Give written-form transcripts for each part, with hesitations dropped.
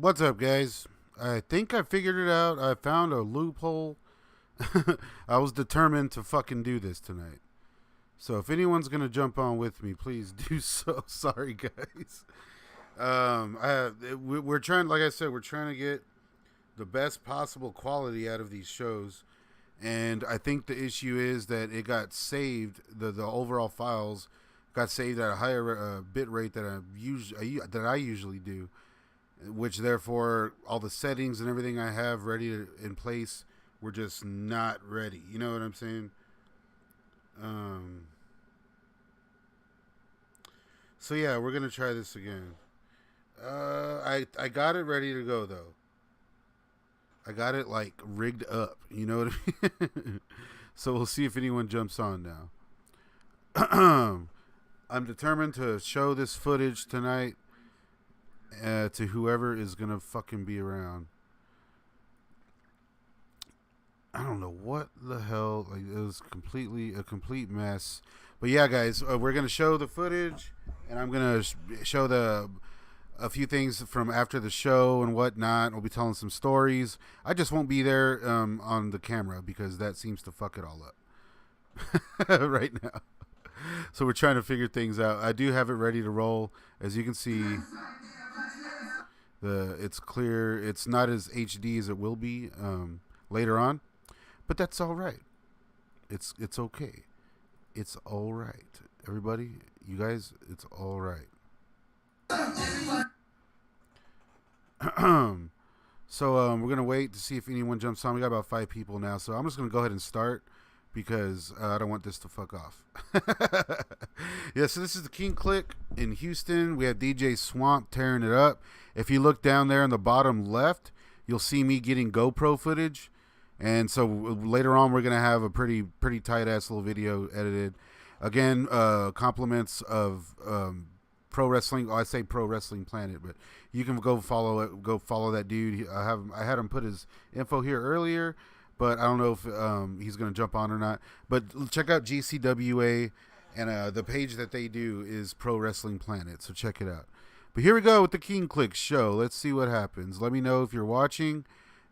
What's up, guys? I think I figured it out. I found a loophole. I was determined to fucking do this tonight. So if anyone's gonna jump on with me, please do so. Sorry, guys. We're trying, like I said, we're trying to get the best possible quality out of these shows, and I think the issue is that it got saved. The overall files got saved at a higher bit rate that I usually do, which therefore all the settings and everything I have in place were just not ready. You know what I'm saying? So yeah, we're gonna try this again. I got it ready to go though. I got it like rigged up. You know what I mean? So we'll see if anyone jumps on now. I'm determined to show this footage tonight to whoever is gonna fucking be around. I don't know what the hell. Like, it was a complete mess. But yeah, guys, we're gonna show the footage, and I'm gonna show a few things from after the show and whatnot. We'll be telling some stories. I just won't be there on the camera because that seems to fuck it all up right now. So we're trying to figure things out. I do have it ready to roll. As you can see, it's clear. It's not as HD as it will be later on, but that's all right. It's okay. It's all right. Everybody, you guys, it's all right. So we're gonna wait to see if anyone jumps on. We got about 5 people now, so I'm just gonna go ahead and start because I don't want this to fuck off. Yeah, so this is the Klick in Houston. We have DJ Swamp tearing it up. If you look down there in the bottom left, you'll see me getting GoPro footage. And so later on, we're going to have a pretty tight ass little video edited. Again, compliments of Pro Wrestling. Oh, I say Pro Wrestling Planet, but you can go follow it. Go follow that dude. I had him put his info here earlier, but I don't know if he's going to jump on or not. But check out GCWA, and the page that they do is Pro Wrestling Planet. So check it out. But here we go with the Klick show. Let's see what happens. Let me know if you're watching.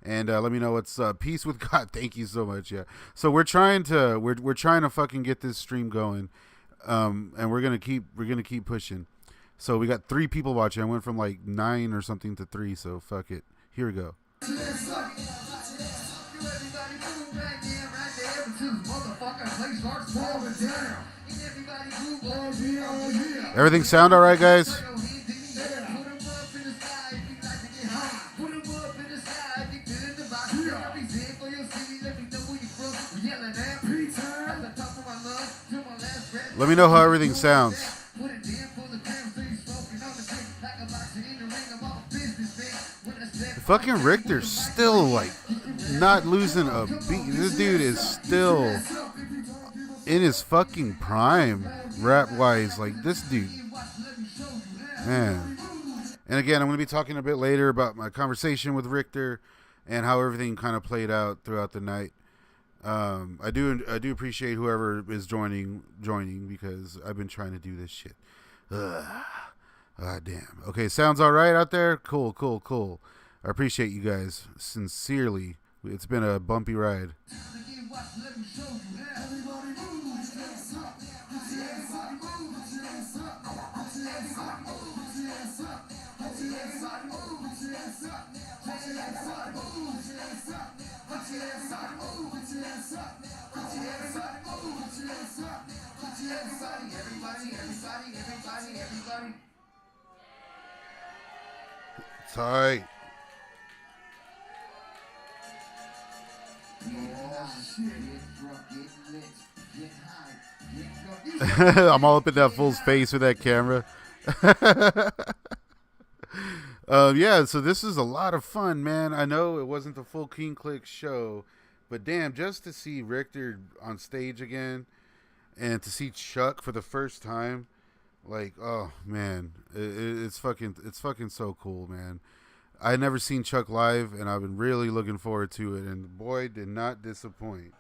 And let me know what's peace with God. Thank you so much. Yeah. So we're trying to fucking get this stream going, and we're gonna keep pushing. So we got 3 people watching. I went from like 9 or something to 3. So fuck it. Here we go. Everything sound all right, guys? Let me know how everything sounds. Fucking Richter's still like not losing a beat. This dude is still in his fucking prime rap wise. Like this dude, man. And again, I'm going to be talking a bit later about my conversation with Richter and how everything kind of played out throughout the night. I do appreciate whoever is joining because I've been trying to do this shit. Damn. Okay, sounds all right out there? Cool. I appreciate you guys sincerely. It's been a bumpy ride. Tight. I'm all up in that fool's face with that camera. Yeah, so this is a lot of fun, man. I know it wasn't the full Klick show, but damn, just to see Richter on stage again and to see Chuck for the first time, like, oh man, it's fucking so cool, man. I never seen Chuck live, and I've been really looking forward to it, and boy, did not disappoint.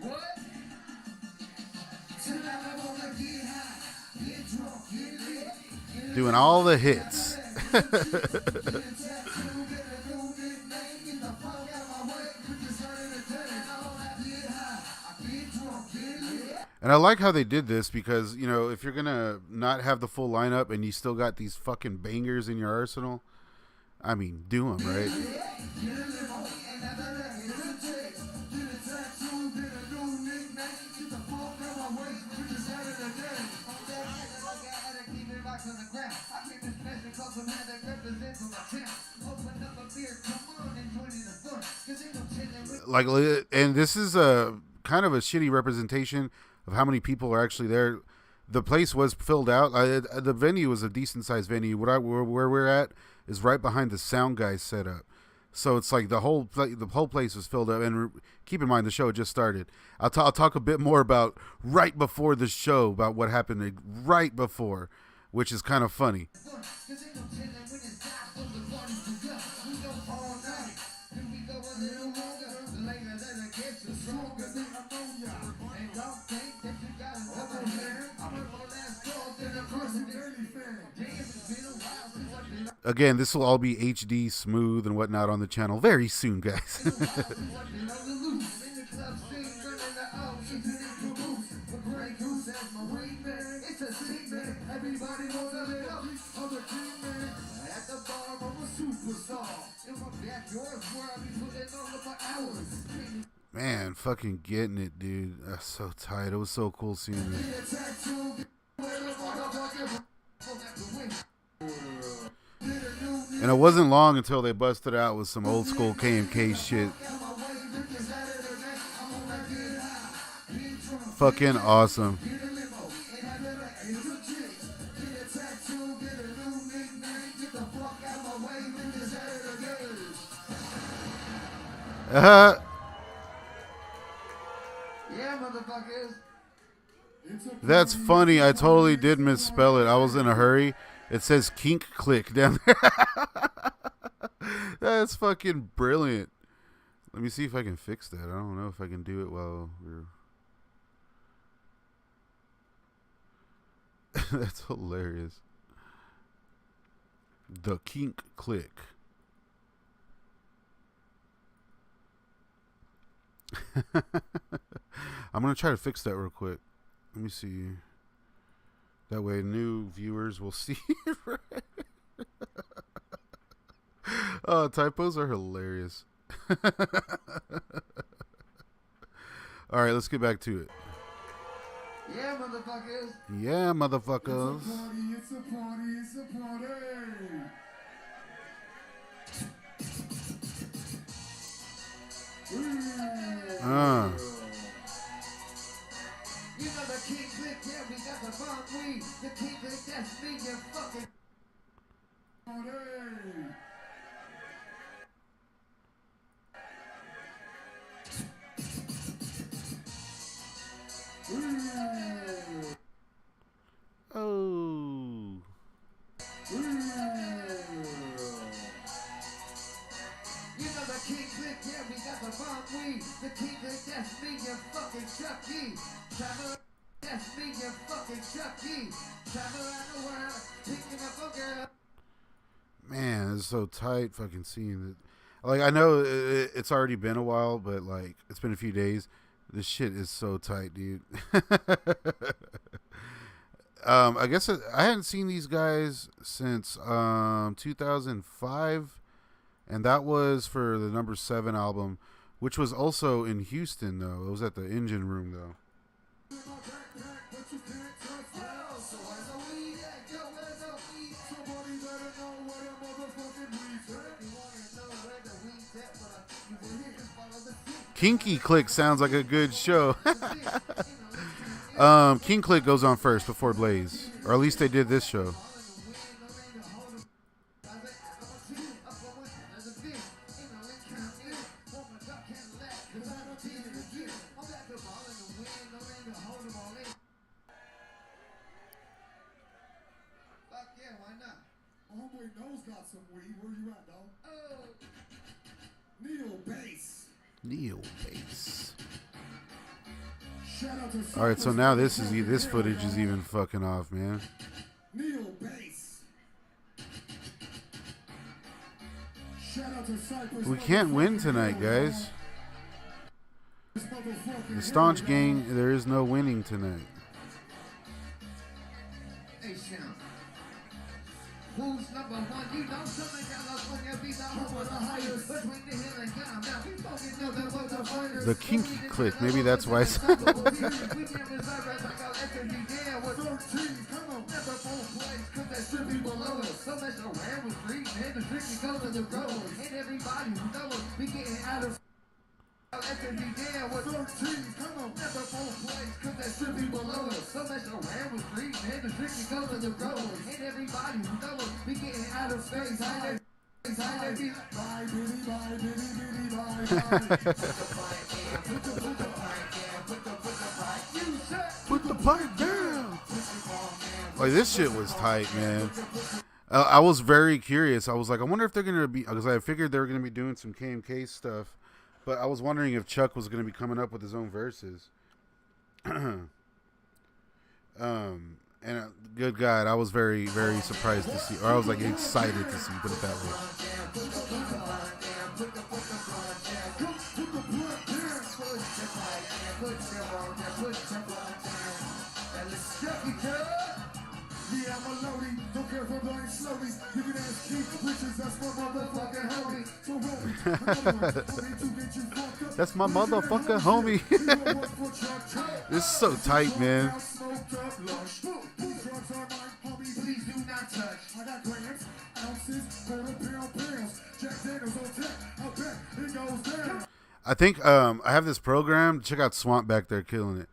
What? Doing all the hits. And I like how they did this because, you know, if you're going to not have the full lineup and you still got these fucking bangers in your arsenal, I mean, do them, right? Like, and this is a kind of a shitty representation of how many people are actually there. The place was filled out. The venue was a decent sized venue. Where we're at is right behind the sound guys setup. So it's like the whole place was filled up. And keep in mind, the show just started. I'll talk a bit more about right before the show, about what happened right before, which is kind of funny. Again, this will all be HD, smooth, and whatnot on the channel very soon, guys. Man, fucking getting it, dude. That's so tight. It was so cool seeing this. And it wasn't long until they busted out with some old school KMK shit. Fucking awesome. Yeah, motherfuckers. That's funny. I totally did misspell it. I was in a hurry. It says Kink Klick down there. That's fucking brilliant. Let me see if I can fix that. I don't know if I can do it while we're... That's hilarious. The Kink Klick. I'm going to try to fix that real quick. Let me see. That way new viewers will see it right. Oh, typos are hilarious. All right, let's get back to it. Yeah, motherfuckers. Yeah, motherfuckers. It's a party, it's a party, it's a party. You know the King Klick, yeah, we got the bomb weed. The King Klick, that's me, you fucking party. Oh. You know the King Klick, yeah, we got the bomb weed. The King Klick, that's me, you fucking Chucky. Travel, that's me, you fucking Chucky. Travel around the world, picking up a girl. Man, it's so tight fucking seeing it. Like, I know it's already been a while, but like, it's been a few days. This shit is so tight, dude. I guess I hadn't seen these guys since 2005, and that was for the number 7 album, which was also in Houston, though. It was at the Engine Room, though. Kinky Klick sounds like a good show. King Klick goes on first before Blaze, or at least they did this show. Neo bass. Shout out to All right, so now this footage is even fucking off, man. Neo bass. We can't win tonight, guys. The Staunch Gang, there is no winning tonight. Who's number one? You know something got lost on your beat. The highest between the hill and down. Now we fucking know that was the finest. The kinky click. Maybe that's why. Put the pipe down. Like, this shit was tight, man. I was very curious. I was like, I wonder if they're gonna be, because I figured they were gonna be doing some KMK stuff, but I was wondering if Chuck was gonna be coming up with his own verses. And good God, I was very, very surprised to see, or I was like excited to see, put it that way. That's my motherfucking homie. This is so tight, man. I think I have this program. Check out Swamp back there killing it.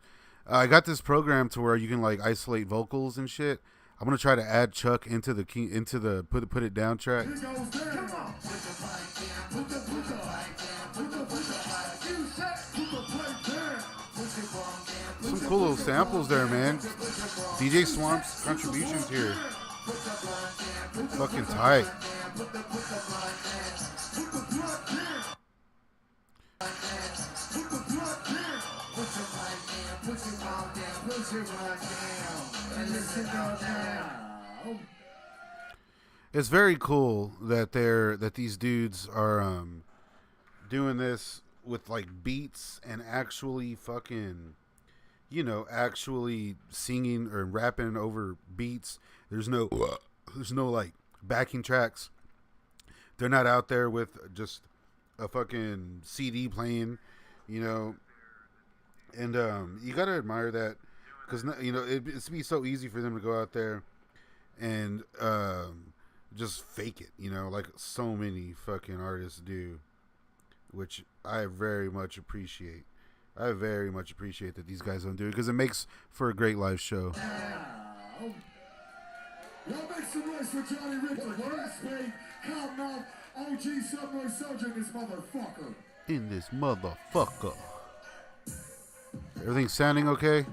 I got this program to where you can like isolate vocals and shit. I'm gonna try to add Chuck into the key, into the put it down track. Some cool little samples there, man. DJ Swamp's contributions here. Fucking tight. It's very cool that these dudes are doing this with like beats and actually fucking, you know, actually singing or rapping over beats. There's no like backing tracks. They're not out there with just a fucking CD playing, you know. And you gotta admire that, because you know it's be so easy for them to go out there and just fake it, you know, like so many fucking artists do, which I very much appreciate. I very much appreciate that these guys don't do it, because it makes for a great live show. Y'all make some noise for Johnny Richter. Word Spade, Cottonmouth, OG Subway Soldier in this motherfucker. In this motherfucker. Everything sounding okay?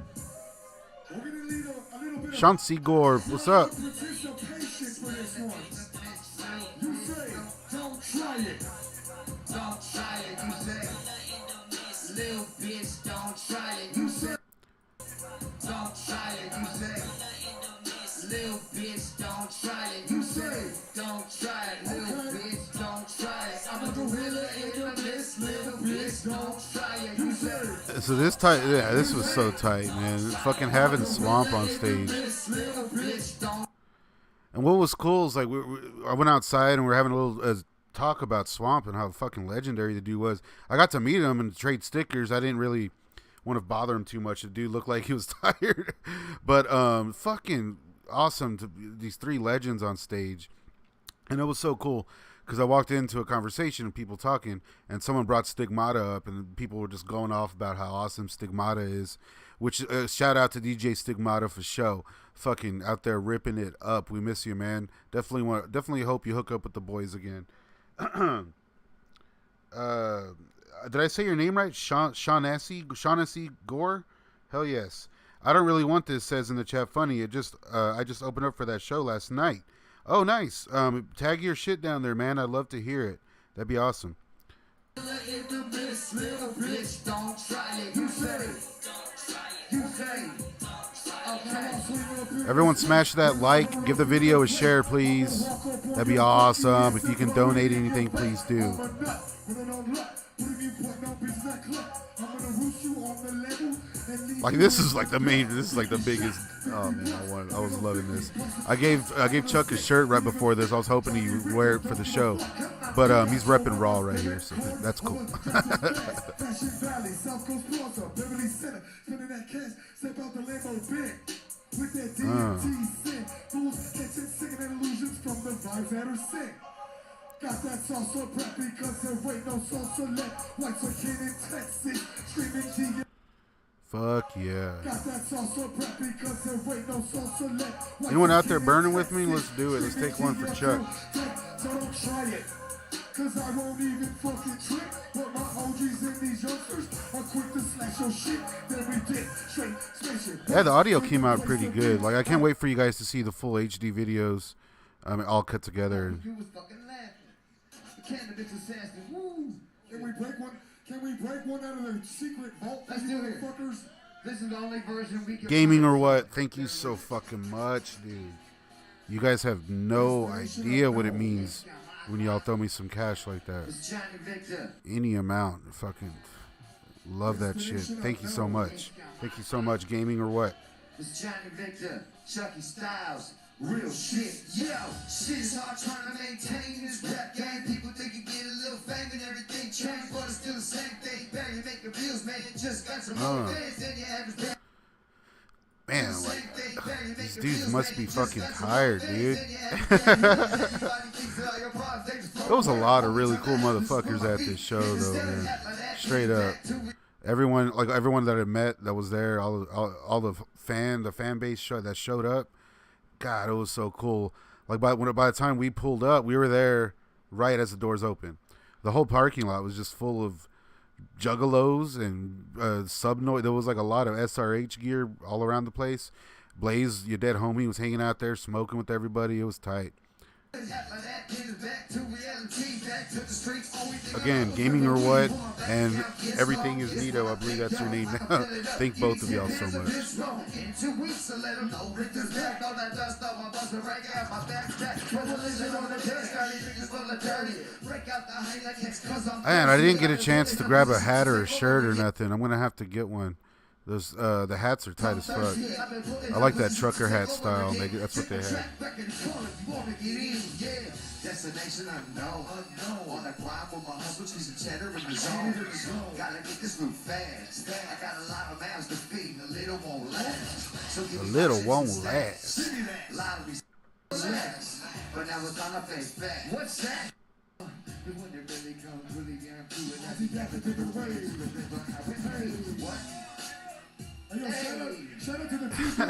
We're gonna need a little bit Chauncey Gore, what's up? participation for this one. You say, don't try it. Don't try it, you say. Little bitch, don't try it, you say. Don't try it, you say. Little bitch, don't try it, you say. Don't try it, little bitch, don't try it. I'm a gorilla in the mist, little bitch, don't try it, you say. So this tight, yeah, this was so tight, man. Fucking having Swamp on stage. And what was cool is like I went outside and we were having a little talk about Swamp and how fucking legendary the dude was. I got to meet him and trade stickers. I didn't really want to bother him too much. The dude looked like he was tired, but fucking awesome to these three legends on stage. And it was so cool because I walked into a conversation and people talking, and someone brought Stigmata up, and people were just going off about how awesome Stigmata is. Which shout out to DJ Stigmata for show, fucking out there ripping it up. We miss you, man. Definitely hope you hook up with the boys again. Did I say your name right? Shaughnessy Gore? Hell yes. I don't really want this, says in the chat. Funny, I just opened up for that show last night. Oh, nice. Tag your shit down there, man. I'd love to hear it. That'd be awesome. Everyone smash that like. Give the video a share, please. That'd be awesome. If you can donate anything, please do. Like this is like the main. This is like the biggest. Oh man, I was loving this. I gave Chuck a shirt right before this. I was hoping he would wear it for the show, but he's repping Raw right here, so that's cool. Got that salsa prep because there ain't no salsa left. Whites are kid in Texas, screaming G. Fuck yeah. Got that salsa prep because there ain't no salsa left. Anyone out there burning with me? Let's do it. Let's take one for Chuck. So don't try it. Cause I won't even fucking trick. But my OGs and these youngsters are quick to slash your shit. Then we did straight smash it. Yeah, the audio came out pretty good. Like I can't wait for you guys to see the full HD videos. All cut together. You was fucking laughing. The cannabis assassin. Woo! Can we break one? Can we break one out of the secret vault? Let's do it. Fuckers. This is the only version we can. Gaming or what? Thank you so fucking much, dude. You guys have no idea what it means when y'all throw me some cash like that. It's Johnny Victor. Any amount. Fucking love that shit. Thank you so much. Thank you so much. Gaming or what? It's Johnny Victor. Chucky Styles. Real shit. Yo, shit is hard trying to maintain this rap game. People think you get a little fame and everything changed, but it's still the same thing. Barely making bills, man. Just got some more fans than your average. Man, like, these dudes must be fucking tired, dude. There was a lot of really cool motherfuckers at this show, though, man. Straight up. Everyone that I met that was there, all the fan base that showed up. God, it was so cool. Like by the time we pulled up, we were there right as the doors opened. The whole parking lot was just full of juggalos and sub noise. There was like a lot of SRH gear all around the place. Blaze, your dead homie, was hanging out there smoking with everybody. It was tight. Again, gaming or what, and everything is Nito. I believe that's your name now. Thank both of y'all so much. Man, I didn't get a chance to grab a hat or a shirt or nothing. I'm gonna have to get one. Those the hats are tight as fuck. I like that trucker hat style. That's what they have. Destination unknown. On the grind with my hustle, chasing cheddar in the zone. Gotta get this route fast. I got a lot of mouths to feed. A little won't last. So a little won't last. Lottery's last. But now it's on a face back. What's that? When it really comes, really down to it. I think that's a different way. What? Hey, shout out to the people.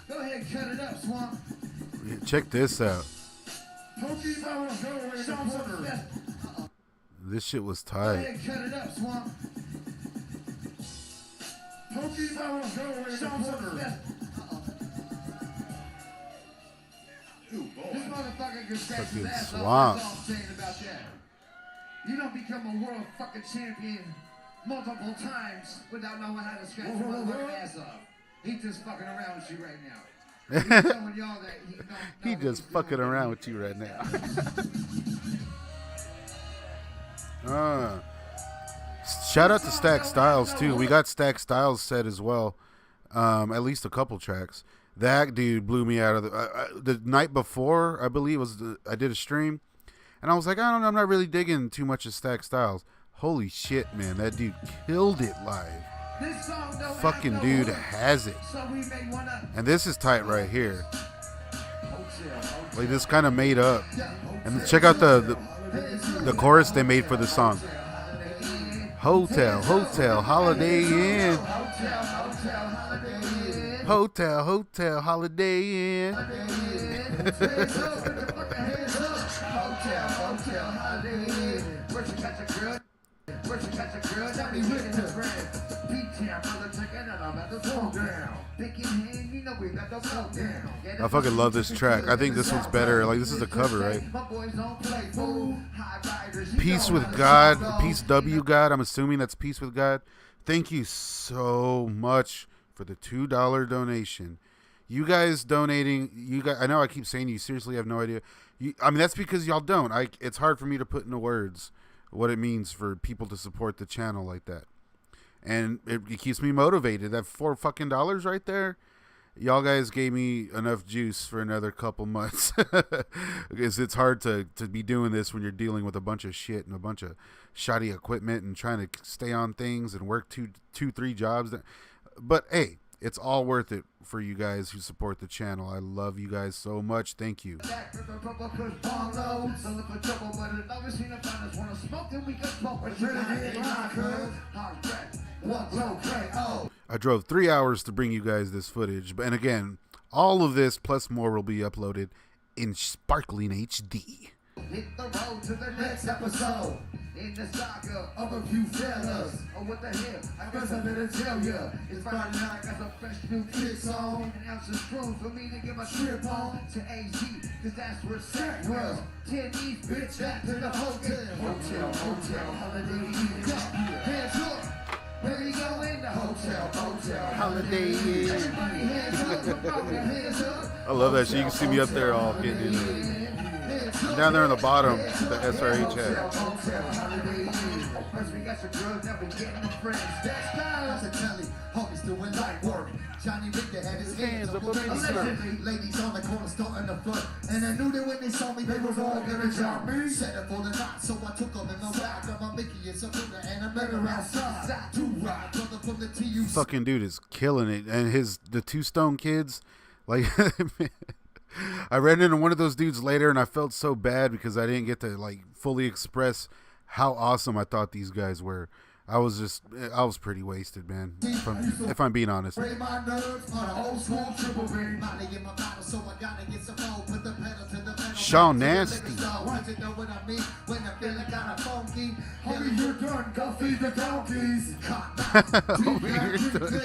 Go ahead and cut it up, Swamp. Check this out. Pokemon go This shit was Go tight. ahead and cut it up, Swamp. Pokemon go This motherfucker can scratch his Fucking ass Swamp. off. That's all I'm saying about that. You don't become a world fucking champion multiple times without knowing how to scratch your motherfucking ass off. He just fucking around with you right now. He's telling y'all that he don't know He what just he's fucking doing. around with you right now. Shout out to Stack Styles too. We got Stack Styles set as well. At least a couple tracks. That dude blew me out of the night before. I believe I did a stream, and I was like, I don't know, I'm not really digging too much of Stack Styles. Holy shit, man, that dude killed it live. This song don't Fucking have no dude hook, has it. so we made one up. And this is tight right here. Like this kind of made up. And check out the chorus they made for the song. Hotel, hotel, Holiday Inn. Hotel, hotel, Holiday Inn. I fucking love this track. I think this one's better. Like, this is a cover, right? Peace with God. Peace W God. I'm assuming that's Peace with God. Thank you so much for the $2 donation. You guys donating, you guys, I know I keep saying you seriously have no idea. I mean, that's because y'all don't. It's hard for me to put into words what it means for people to support the channel like that. And it keeps me motivated. That $4 fucking right there, y'all guys gave me enough juice for another couple months. Because it's hard to be doing this when you're dealing with a bunch of shit and a bunch of shoddy equipment and trying to stay on things and work two, 3 jobs. But hey, it's all worth it for you guys who support the channel. I love you guys so much. Thank you. I drove 3 hours to bring you guys this footage. And again, all of this plus more will be uploaded in sparkling HD. Hit the road to the next episode in the saga of a few fellas. Oh, what the hell? I guess I better tell ya. It's Friday night, got some fresh new kicks on. An ounce of screws for me to get my trip on to AZ, cause that's where set was. 10 East, bitch, back to the hotel. Hotel, Holiday Inn. Hands up. Where we go in the hotel. Holiday Inn. Everybody hands up. Come on, hands up. I love that shit. You can see me up there all getting into it. Down there on the bottom, the SRH hat. Johnny Richter had his hands up in the skirt. Ladies on the corner starting to flirt. And I knew that when they saw me, they was all gonna jump me. Set up for the night, so I took them in the back of my Mickey and some and I met her outside. Two ride, brother from the TU. Fucking dude is killing it. And the 2 Stone kids, like, I ran into one of those dudes later and I felt so bad because I didn't get to like fully express how awesome I thought these guys were. I was pretty wasted, man, if I'm being honest. Sean Nasty.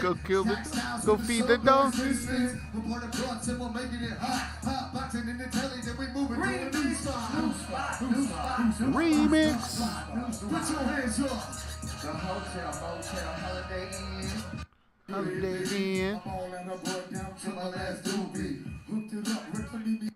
Go kill the, go feed the donkeys. Remix. The hotel, motel, Holiday Inn. Holiday Inn. I'm all and I brought down to my last doobie. Hooked it up, Rick, let me.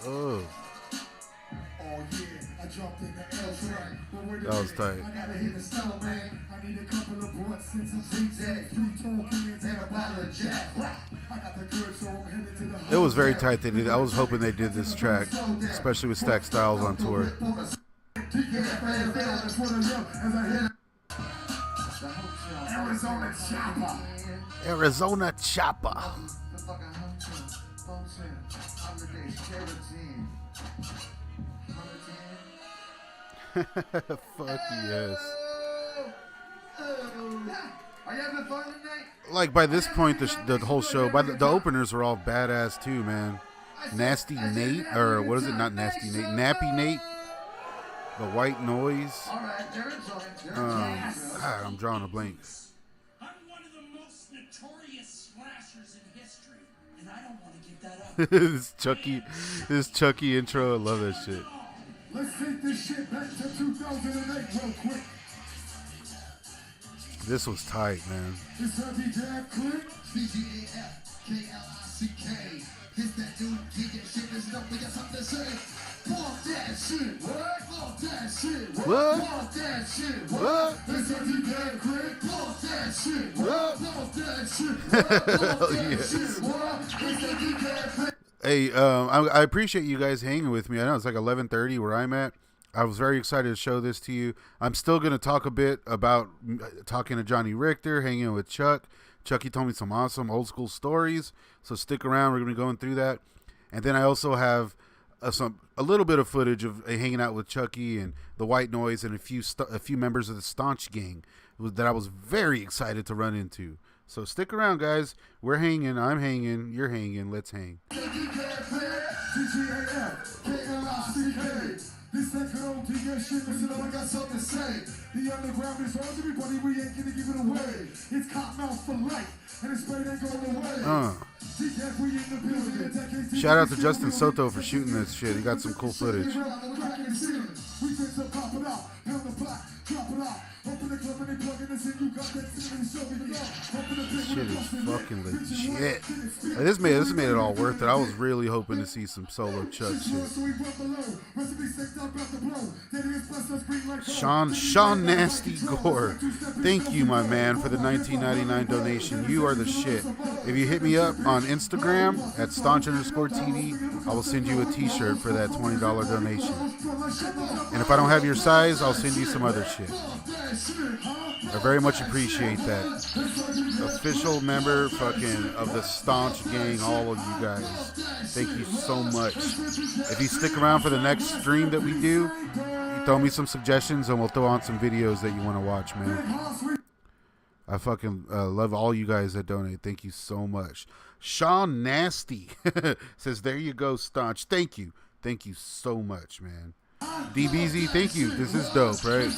Oh. Oh yeah, I jumped in the L train. But wait a That was minute, tight. I gotta hit the stove, man. I need a couple of blunts and some zigzags, 3 tall cans and a bottle of Jack. I got the good, so I'm headed to the. It was very tight. They did. I was hoping they did this track, especially with Stack Styles on tour. Arizona Chopper. Arizona Chopper. Fuck yes. Are you having fun tonight? Like by this point, the whole show, by the openers are all badass too, man. Nasty Nate, or what is it? Not Nasty Nate, Nappy Nate. The White Noise. I'm drawing a blank. I'm one of the most notorious slashers in history, and I don't want to give that up. this Chucky intro, I love that shit. Let's take this shit back to 2008 real quick. This was tight, man. It's our DJ Klick. CGAFKLICK. Hit that dude, DJ shit, there's nothing else I'm to say. Pump that shit, what? Pump that shit, What? Pump that shit, What? It's our DJ Klick. Pump that shit, What? Pump that shit, Pump Hell that yes. shit, what? It's the DJ Klick. Hey, I appreciate you guys hanging with me. I know it's like 11:30 where I'm at. I was very excited to show this to you. I'm still going to talk a bit about talking to Johnny Richter, hanging with Chuck. Chucky told me some awesome old school stories, so stick around. We're going to be going through that. And then I also have a little bit of footage of hanging out with Chucky and the White Noise and a few members of the Staunch Gang that I was very excited to run into. So stick around, guys. We're hanging. I'm hanging. You're hanging. Let's hang. This that good old DJ shit, listen up, I got something to say. The underground is ours, everybody, we ain't gonna give it away. It's Cottonmouth for life, and it's straight ain't going away. TCAF, we in the building. Shout out to Justin Soto for shooting this shit. He got some cool footage. We been so popping out, pound the block, Shit is fucking legit. Like, this made it all worth it. I was really hoping to see some solo Chuck shit. Sean Nasty Gore, thank you, my man, for the $19.99 donation. You are the shit. If you hit me up on Instagram at staunch_TV, I will send you a t-shirt for that $20 donation. And if I don't have your size, I'll send you some other shit. I very much appreciate that. Official member fucking of the Staunch gang, all of you guys. Thank you so much. If you stick around for the next stream that we do, you throw me some suggestions and we'll throw on some videos that you want to watch, man. I fucking love all you guys that donate. Thank you so much. Sean Nasty says, there you go, Staunch. Thank you. Thank you so much, man. DBZ, thank you. This is dope, right?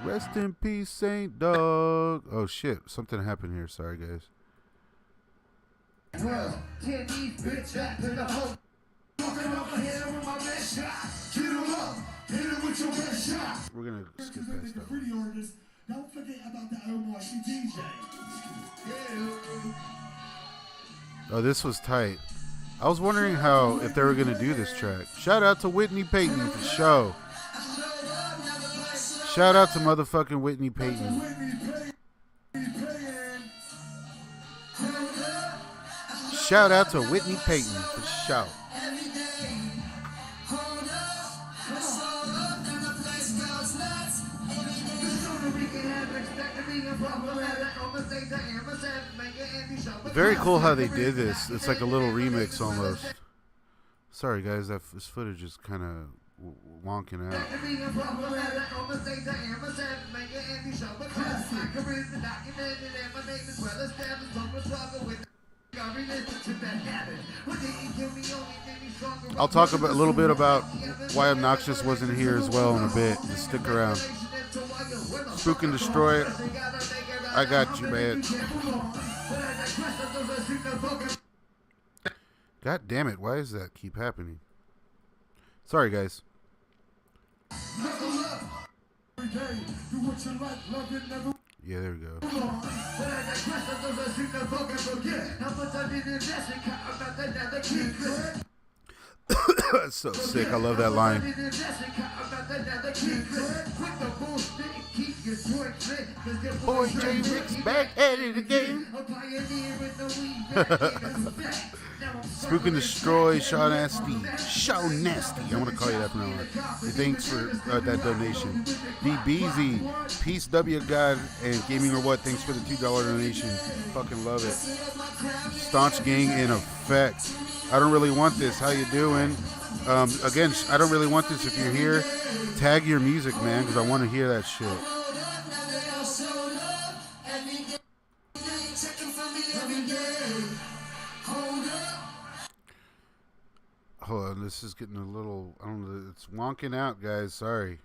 Rest in peace, Saint Dog. Oh, shit. Something happened here. Sorry, guys. We're going to skip past that. Don't forget about the Almighty DJ. Oh, this was tight. I was wondering if they were going to do this track. Shout out to Whitney Payton for show. Shout out to motherfucking Whitney Payton. Shout out to Whitney Payton for show. Very cool how they did this. It's like a little remix almost. Sorry guys, this footage is kind of wonking out. I'll talk a little bit about why Obnoxious wasn't here as well in a bit. Just stick around. Spook and Destroy. I got you, man. God damn it, why does that keep happening? Sorry, guys. Yeah, there we go. That's so sick. I love that line. Boy, J. Rick's back at it again. Spook and Destroy, Sean Nasty. Sean Nasty. I want to call you that from now on. Thanks for that donation. DBZ, Peace W God, and Gaming or What. Thanks for the $2 donation. Fucking love it. Staunch gang in effect. I don't really want this. How you doing? Again, I don't really want this. If you're here, tag your music, man, because I want to hear that shit. Hold on, this is getting a little, I don't know, it's wonking out, guys. Sorry.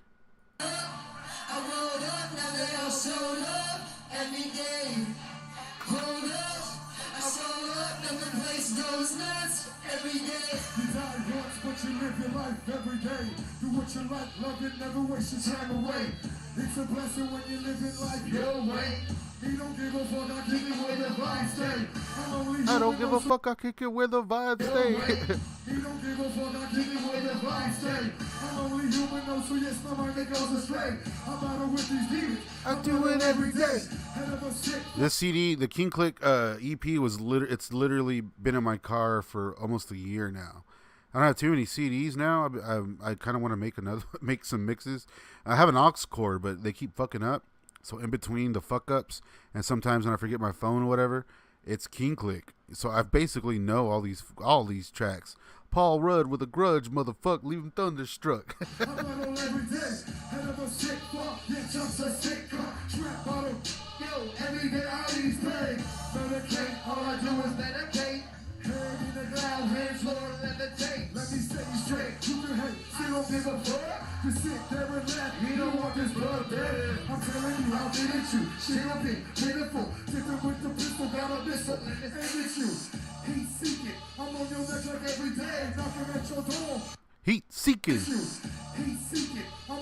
Every day, you die once, but you live your life every day. Do what you like, love it, never waste your time away. It's a blessing when you live in life your way. He don't give a fuck, I kick it where the vibes stay. I don't give a fuck, I kick it where the vibes stay. He don't give a fuck, I kick it where the vibes stay. I'm only human, though, so yes, my mind that goes astray. I battle with these demons, I do it every day. This CD, the King Klick EP, it's literally been in my car for almost a year now. I don't have too many CDs now. I kind of want to make some mixes. I have an aux cord, but they keep fucking up. So in between the fuck ups, and sometimes when I forget my phone or whatever, it's King Klick. So I basically know all these tracks. Paul Rudd with a grudge, motherfucker, leave him thunderstruck. Every day I eat pain. Medicate, all I do is medicate. Hand in the ground, hands lower than the tape. Let me set you straight. You can hate, still don't give a fuck. Just sit there and laugh. You don't want this blood there. I'm telling you how did it you. Shit up it, pitiful. Different with the pistol, got a missile. And it's you. Heat seeking. I'm on your neck like every day. Knocking at your door. Heat seeking. Heat seeking. I'm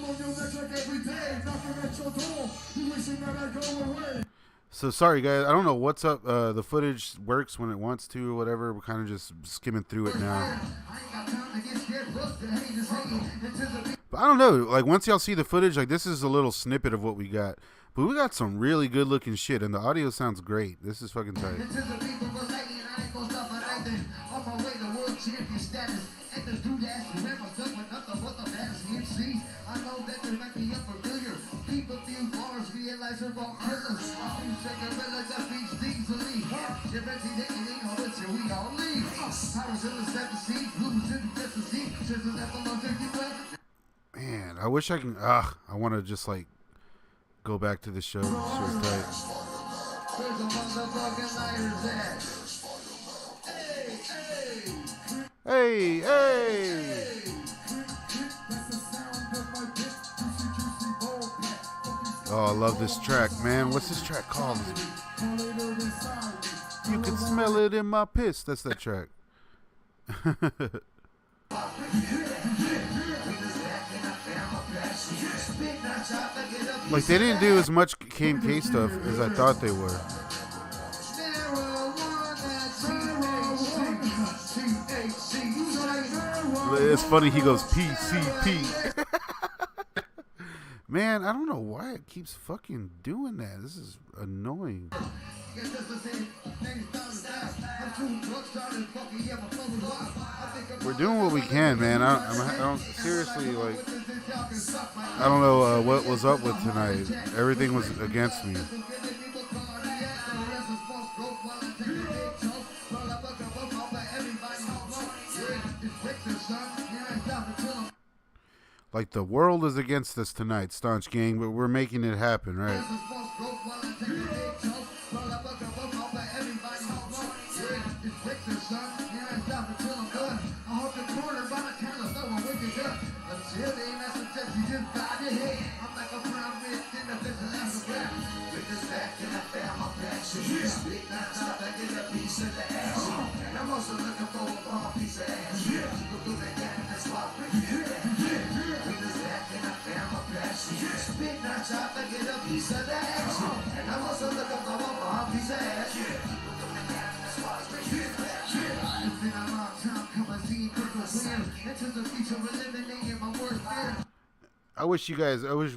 every day, knocking at your door. You wishing that I go away. So sorry guys, I don't know what's up. The footage works when it wants to or whatever. We're kind of just skimming through it now. But I don't know, like once y'all see the footage, like this is a little snippet of what we got. But we got some really good looking shit and the audio sounds great. This is fucking tight. Man, I wish I can. I want to just like go back to the show. It's tight. Hey, hey! Oh, I love this track, man. What's this track called? You can smell it in my piss. That's that track. Like, they didn't do as much KMK stuff as I thought they were. It's funny, he goes PCP. Man, I don't know why it keeps fucking doing that. This is annoying. We're doing what we can, man. I don't seriously, like, I don't know what was up with tonight. Everything was against me. Like, the world is against us tonight, Staunch Gang, but we're making it happen, right? I wish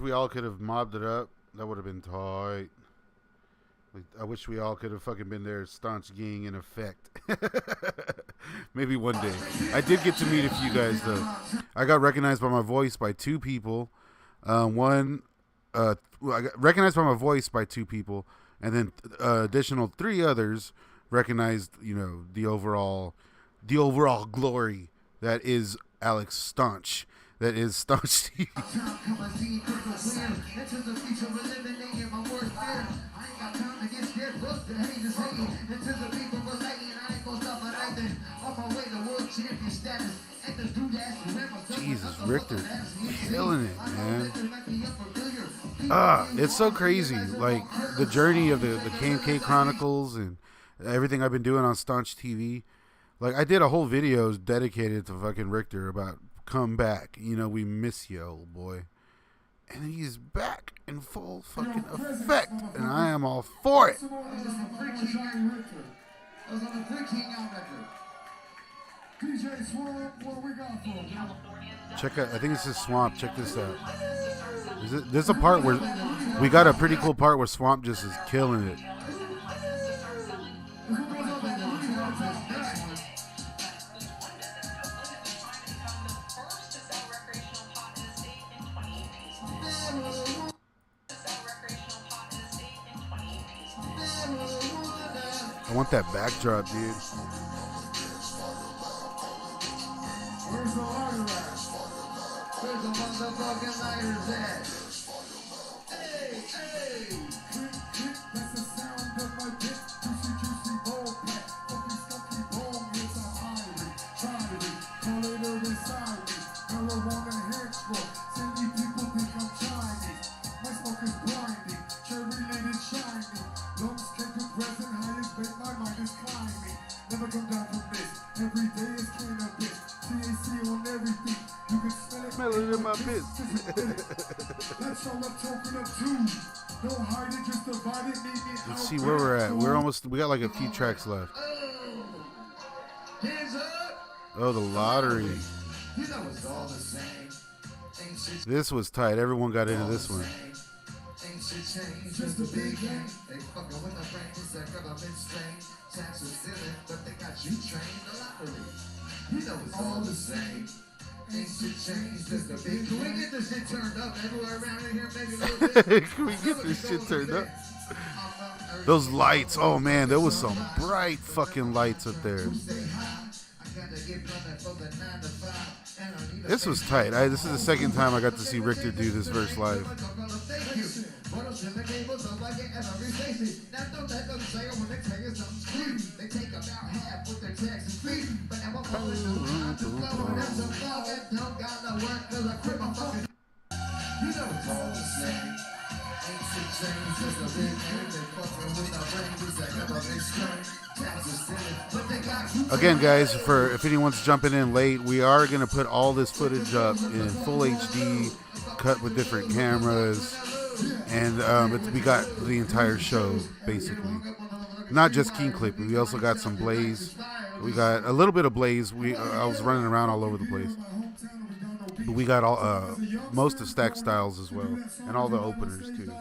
we all could have mobbed it up. That would have been tight. Like, I wish we all could have fucking been there, Staunch Gang in effect. Maybe one day. I did get to meet a few guys though. I got recognized by my voice by two people. I got recognized by my voice by two people, and then additional three others recognized, you know, the overall glory that is Alex Staunch. That is Staunch TV. Jesus, Richter, killing it, man. It's so crazy. Like, the journey of the KMK Chronicles and everything I've been doing on Staunch TV. Like, I did a whole video dedicated to fucking Richter about come back. You know, we miss you, old boy. And he's back in full fucking effect. And I am all for it. Check out, I think this is Swamp. Check this out. There's a part where we got a pretty cool part where Swamp just is killing it. I want that backdrop, dude. Where's the lighter at? Where's the motherfucking lighters at? Hey, hey! That's the sound of my dick. Juicy bone pack. Fucking skunky bone is a highly. Try me. Call it over inside me. Marijuana hand smoke. Silly people think I'm Chinese. My smoke is blinding. Cherry lit and shiny. Lungs can compress and high as bait. My mind is climbing. Never come down from this. Every day is cannabis. THC on everything. You can smell it. Smell it in my bit. That's all I'm talking up to. Don't hide it, just divide it. Meet me Let's out see where we're at. there. We got like a few tracks left. Hands up. Oh, the lottery. You know it's all the same. Ain't shit This was tight. Everyone got into this one. Ain't shit changed, just a big game. They fucking with the brain, it's a government strain. Tax is stealing, but they got you trained the lottery. You know it's all the same. Ain't shit changed, just a big game. Can we get this shit turned up everywhere around in here, maybe a little bit? Can we get this shit turned up? Those lights. Oh man, there was some bright fucking lights up there. This was tight. This is the second time I got to see Richter do this verse live. Again, guys, if anyone's jumping in late, we are going to put all this footage up in full HD, cut with different cameras, and we got the entire show, basically. Not just King Klick, but we also got some Blaze. We got a little bit of Blaze. I was running around all over the place. But we got all most of Stack Styles as well, and all the openers too.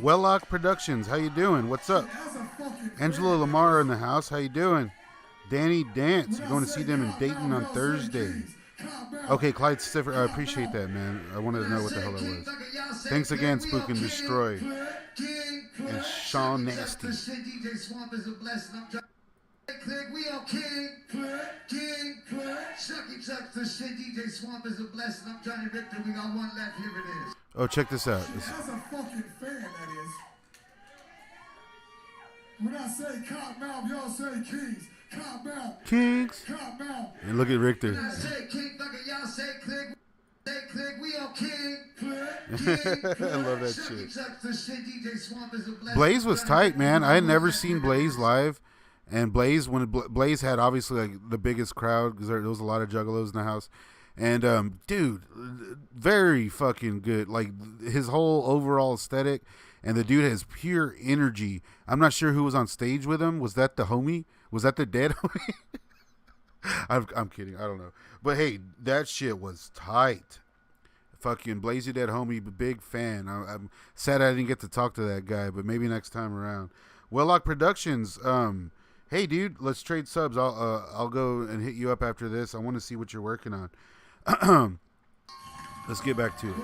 Wellock Productions, how you doing? What's up? Angelo Lamar in the house, how you doing? Danny Dance, you're going to see them in Dayton on Thursday. Okay, Clyde Stiffer, I appreciate that, man. I wanted to know what the hell that was. Thanks again, Spook and Destroy. And Sean Nasty. Klick, we on King Klick. Chucky Chuck, the shit. DJ Swamp is a blessing. I'm Johnny Richter. We got one left. Here it is. Oh, check this out. That's a fucking fan, that is. When I say Cottonmouth, y'all say Kings. Cottonmouth. Kings. Cottonmouth. And look at Richter. When I say King Bucket, y'all say Klick. Say Klick, we on King Klick. I love that Chucky shit. Chuck, the shit. DJ Swamp is a blessing. Blaze was tight, man. I had never seen Blaze live. And Blaze, when Blaze had obviously like the biggest crowd because there was a lot of juggalos in the house, and dude, very fucking good. Like his whole overall aesthetic, and the dude has pure energy. I'm not sure who was on stage with him. Was that the homie? Was that the dead homie? I'm kidding. I don't know. But hey, that shit was tight. Fucking Blazy Dead homie, big fan. I'm sad I didn't get to talk to that guy, but maybe next time around. Wellock Productions. Hey, dude, let's trade subs. I'll go and hit you up after this. I want to see what you're working on. Let's get back to it.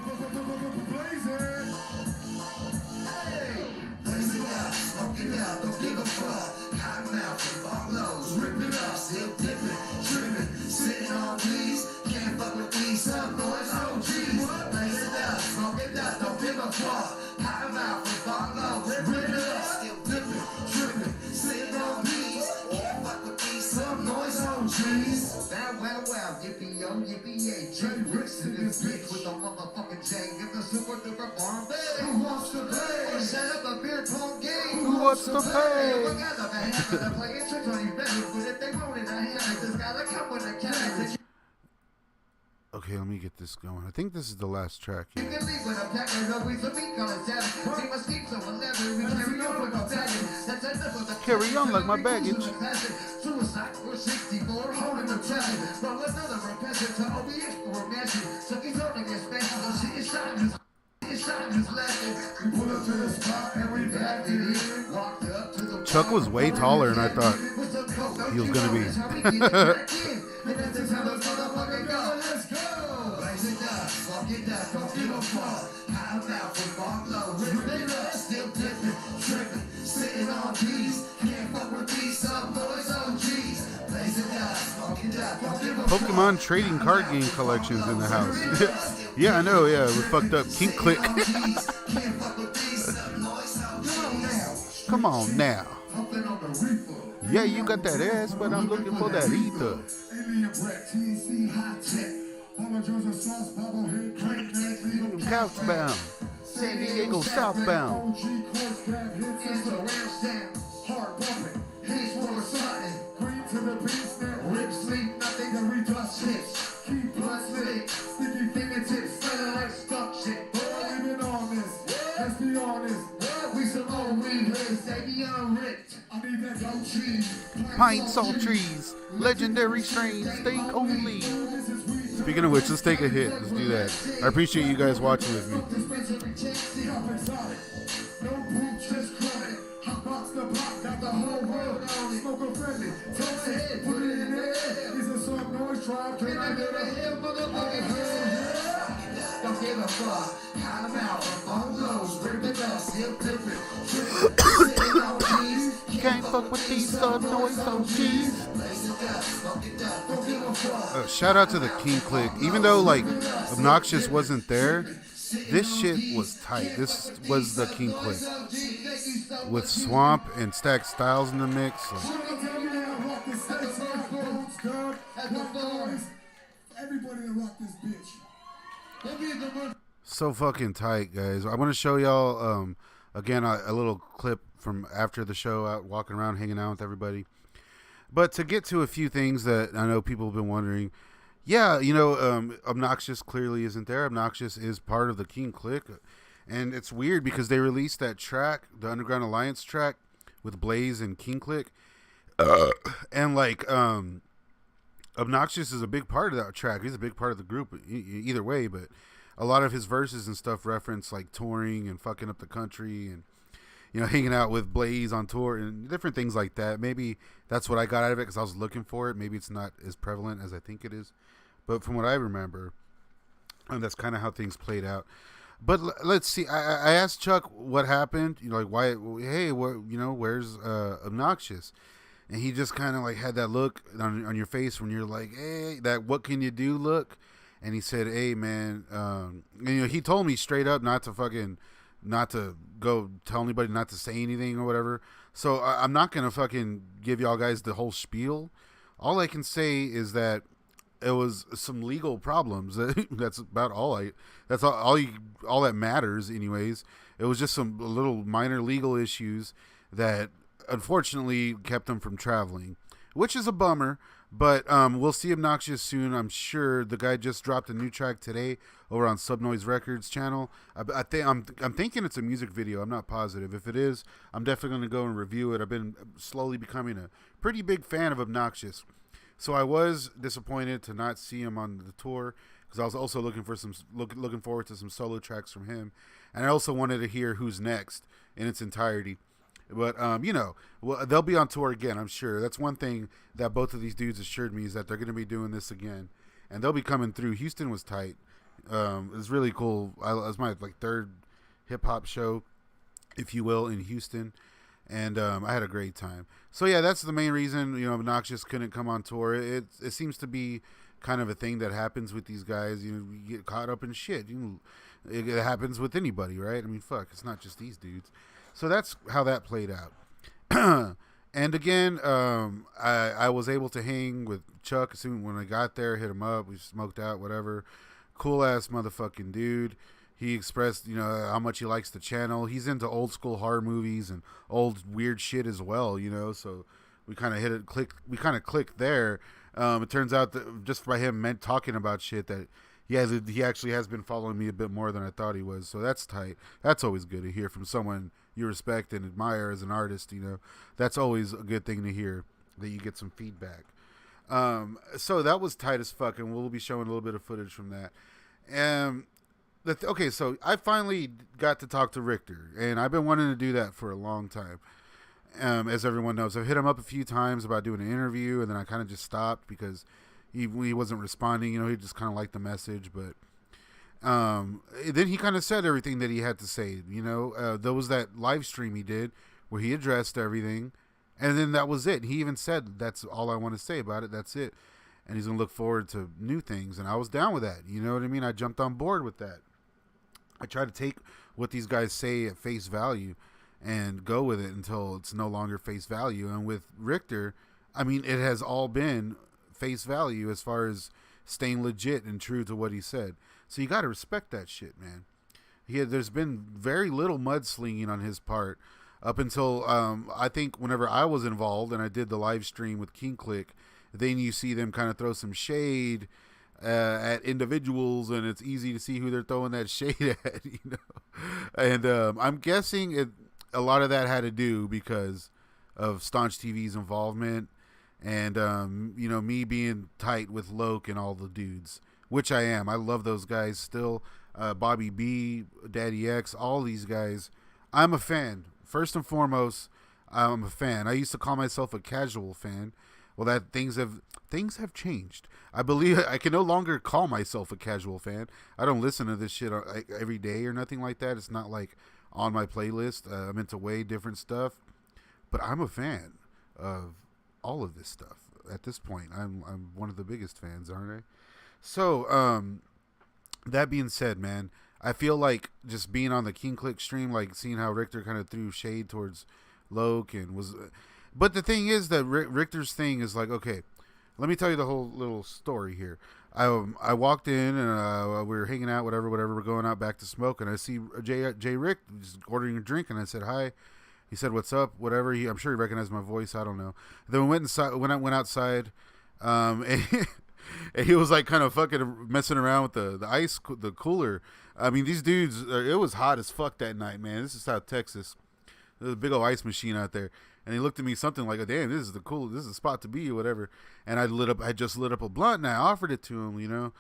Well, yippee yo, yippee yay. Jay Ricks in this bitch with a motherfucking chain. Get the super duper Bombay. Who wants to play? Set up a beer pong game. Who wants to play? Look at them, man. Have to play it. Tricks on you better. But if they want it, I have it. Just gotta come with a cabbage. Okay, let me get this going. I think this is the last track here. You can leave with a pecker, always a week on a seven. See my schemes of 11. We carry on with my baggage. That's enough of the Carry on like my baggage. Suicide or 64, holding the traffic. Roll another repetition to OBS or mansion. So he's holding his special. So she is shot his laughing. We pull up to the spot and we backed it in. Walked up to the Chuck was way taller than I thought he was going to be. And that's just how the motherfucker go. Let's go. Blaze it up, walk it up, don't give a fuck. I'm out for walk low, rip it up, still dipping, tripping, sitting on G's. Can't fuck with these some boys on G's. Blaze it up, walk it up, don't give a fuck. Pokemon trading card game collections in the house. Yeah, I know, yeah, we fucked up. King Klick. Come on now. Yeah, you got that ass, but I'm looking for that ether. Couchbound. San Diego southbound. need that goat cheese. Pine salt trees, legendary strains, steak only. Speaking of which, let's take a hit. Let's do that. I appreciate you guys watching with me. No boot, just chronic. Hot box the block, got the whole world on it. Smoker friendly, toss it, put it in the air. Is it some noise drive? Can I get a hell, motherfucking hell? Don't give a fuck. Count them out. On those, rip it up, hip dipping. Can't fuck with these noise OGs. Shout out to the King Klick. Even though like Obnoxious wasn't there, this shit was tight. This was the King Klick with Swamp and Stack Styles in the mix. Everybody that rock this bitch. So fucking tight, guys. I want to show y'all again a little clip from after the show, out walking around, hanging out with everybody. But to get to a few things that I know people have been wondering. Yeah, you know, Obnoxious clearly isn't there. Obnoxious is part of the King Klick. And it's weird because they released that track, the Underground Alliance track, with Blaze and King Klick. And like, Obnoxious is a big part of that track. He's a big part of the group either way. But a lot of his verses and stuff reference like touring and fucking up the country and, you know, hanging out with Blaze on tour and different things like that. Maybe that's what I got out of it because I was looking for it. Maybe it's not as prevalent as I think it is. But from what I remember, and that's kind of how things played out. But let's see. I asked Chuck what happened. You know, like why? Hey, what? You know, where's Obnoxious? And he just kind of like had that look on your face when you're like, hey, that what can you do look? And he said, hey man, and, you know, he told me straight up not to go tell anybody, not to say anything or whatever. So I'm not gonna fucking give y'all guys the whole spiel. All I can say is that it was some legal problems. That's about all all that matters anyways. It was just some little minor legal issues that unfortunately kept him from traveling, which is a bummer. But we'll see Obnoxious soon, I'm sure. The guy just dropped a new track today over on Subnoise Records channel. I'm thinking it's a music video. I'm not positive. If it is, I'm definitely going to go and review it. I've been slowly becoming a pretty big fan of Obnoxious. So I was disappointed to not see him on the tour because I was also looking forward to some solo tracks from him, and I also wanted to hear Who's Next in its entirety. But you know, well, they'll be on tour again, I'm sure. That's one thing that both of these dudes assured me, is that they're going to be doing this again, and they'll be coming through. Houston was tight. It was really cool. It was my third hip hop show, if you will, in Houston. And I had a great time. So yeah, that's the main reason, you know, Obnoxious couldn't come on tour. It seems to be kind of a thing that happens with these guys. You know, you get caught up in shit. It happens with anybody, right? I mean, fuck, it's not just these dudes. So that's how that played out. And again, I was able to hang with Chuck as soon when I got there. Hit him up. We smoked out, whatever. Cool ass motherfucking dude. He expressed, you know, how much he likes the channel. He's into old school horror movies and old weird shit as well, you know. So we kind of clicked there. It turns out that just by him talking about shit that he actually has been following me a bit more than I thought he was. So that's tight. That's always good to hear from someone you respect and admire as an artist, you know. That's always a good thing to hear, that you get some feedback. So that was tight as fuck, and we'll be showing a little bit of footage from that. Okay, so I finally got to talk to Richter, and I've been wanting to do that for a long time. As everyone knows, I've hit him up a few times about doing an interview, and then I kind of just stopped because he wasn't responding. You know, he just kind of liked the message, but then he kind of said everything that he had to say. You know, there was that live stream he did where he addressed everything, and then that was it. He even said, "That's all I want to say about it. That's it." And he's gonna look forward to new things, and I was down with that. You know what I mean? I jumped on board with that. I try to take what these guys say at face value and go with it until it's no longer face value. And with Richter, I mean, it has all been face value as far as staying legit and true to what he said. So you got to respect that shit, man. There's been very little mudslinging on his part up until I think whenever I was involved and I did the live stream with King Klick, then you see them kind of throw some shade at individuals, and it's easy to see who they're throwing that shade at, you know. And I'm guessing a lot of that had to do because of Staunch TV's involvement, and you know, me being tight with Loke and all the dudes, which I am. I love those guys still. Bobby B, Daddy X, all these guys. I'm a fan. First and foremost, I'm a fan. I used to call myself a casual fan. Well, that things have changed. I believe I can no longer call myself a casual fan. I don't listen to this shit every day or nothing like that. It's not like on my playlist. I'm into way different stuff, but I'm a fan of all of this stuff. At this point, I'm one of the biggest fans, aren't I? So, that being said, man, I feel like just being on the King Klick stream, like seeing how Richter kind of threw shade towards Loke and was. But the thing is that Richter's thing is like, okay, let me tell you the whole little story here. I walked in and we were hanging out, whatever. We're going out back to smoke, and I see Jay Rick just ordering a drink, and I said hi. He said, "What's up?" Whatever. I'm sure he recognized my voice. I don't know. Then we went inside. Went outside, and he was like kind of fucking messing around with the ice, the cooler. I mean, these dudes. It was hot as fuck that night, man. This is South Texas. There's a big old ice machine out there. And he looked at me something like, "Damn, this is the spot to be," or whatever. And I just lit up a blunt and I offered it to him, you know.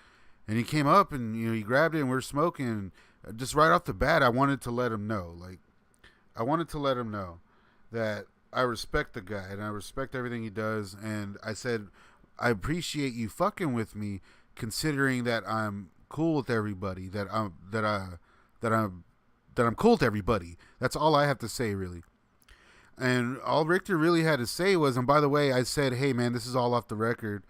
And he came up and, you know, he grabbed it and we were smoking. Just right off the bat, I wanted to let him know, that I respect the guy and I respect everything he does. And I said, I appreciate you fucking with me, considering that I'm cool with everybody. That I'm cool with everybody. That's all I have to say, really. And all Richter really had to say was, and by the way, I said, "Hey man, this is all off the record.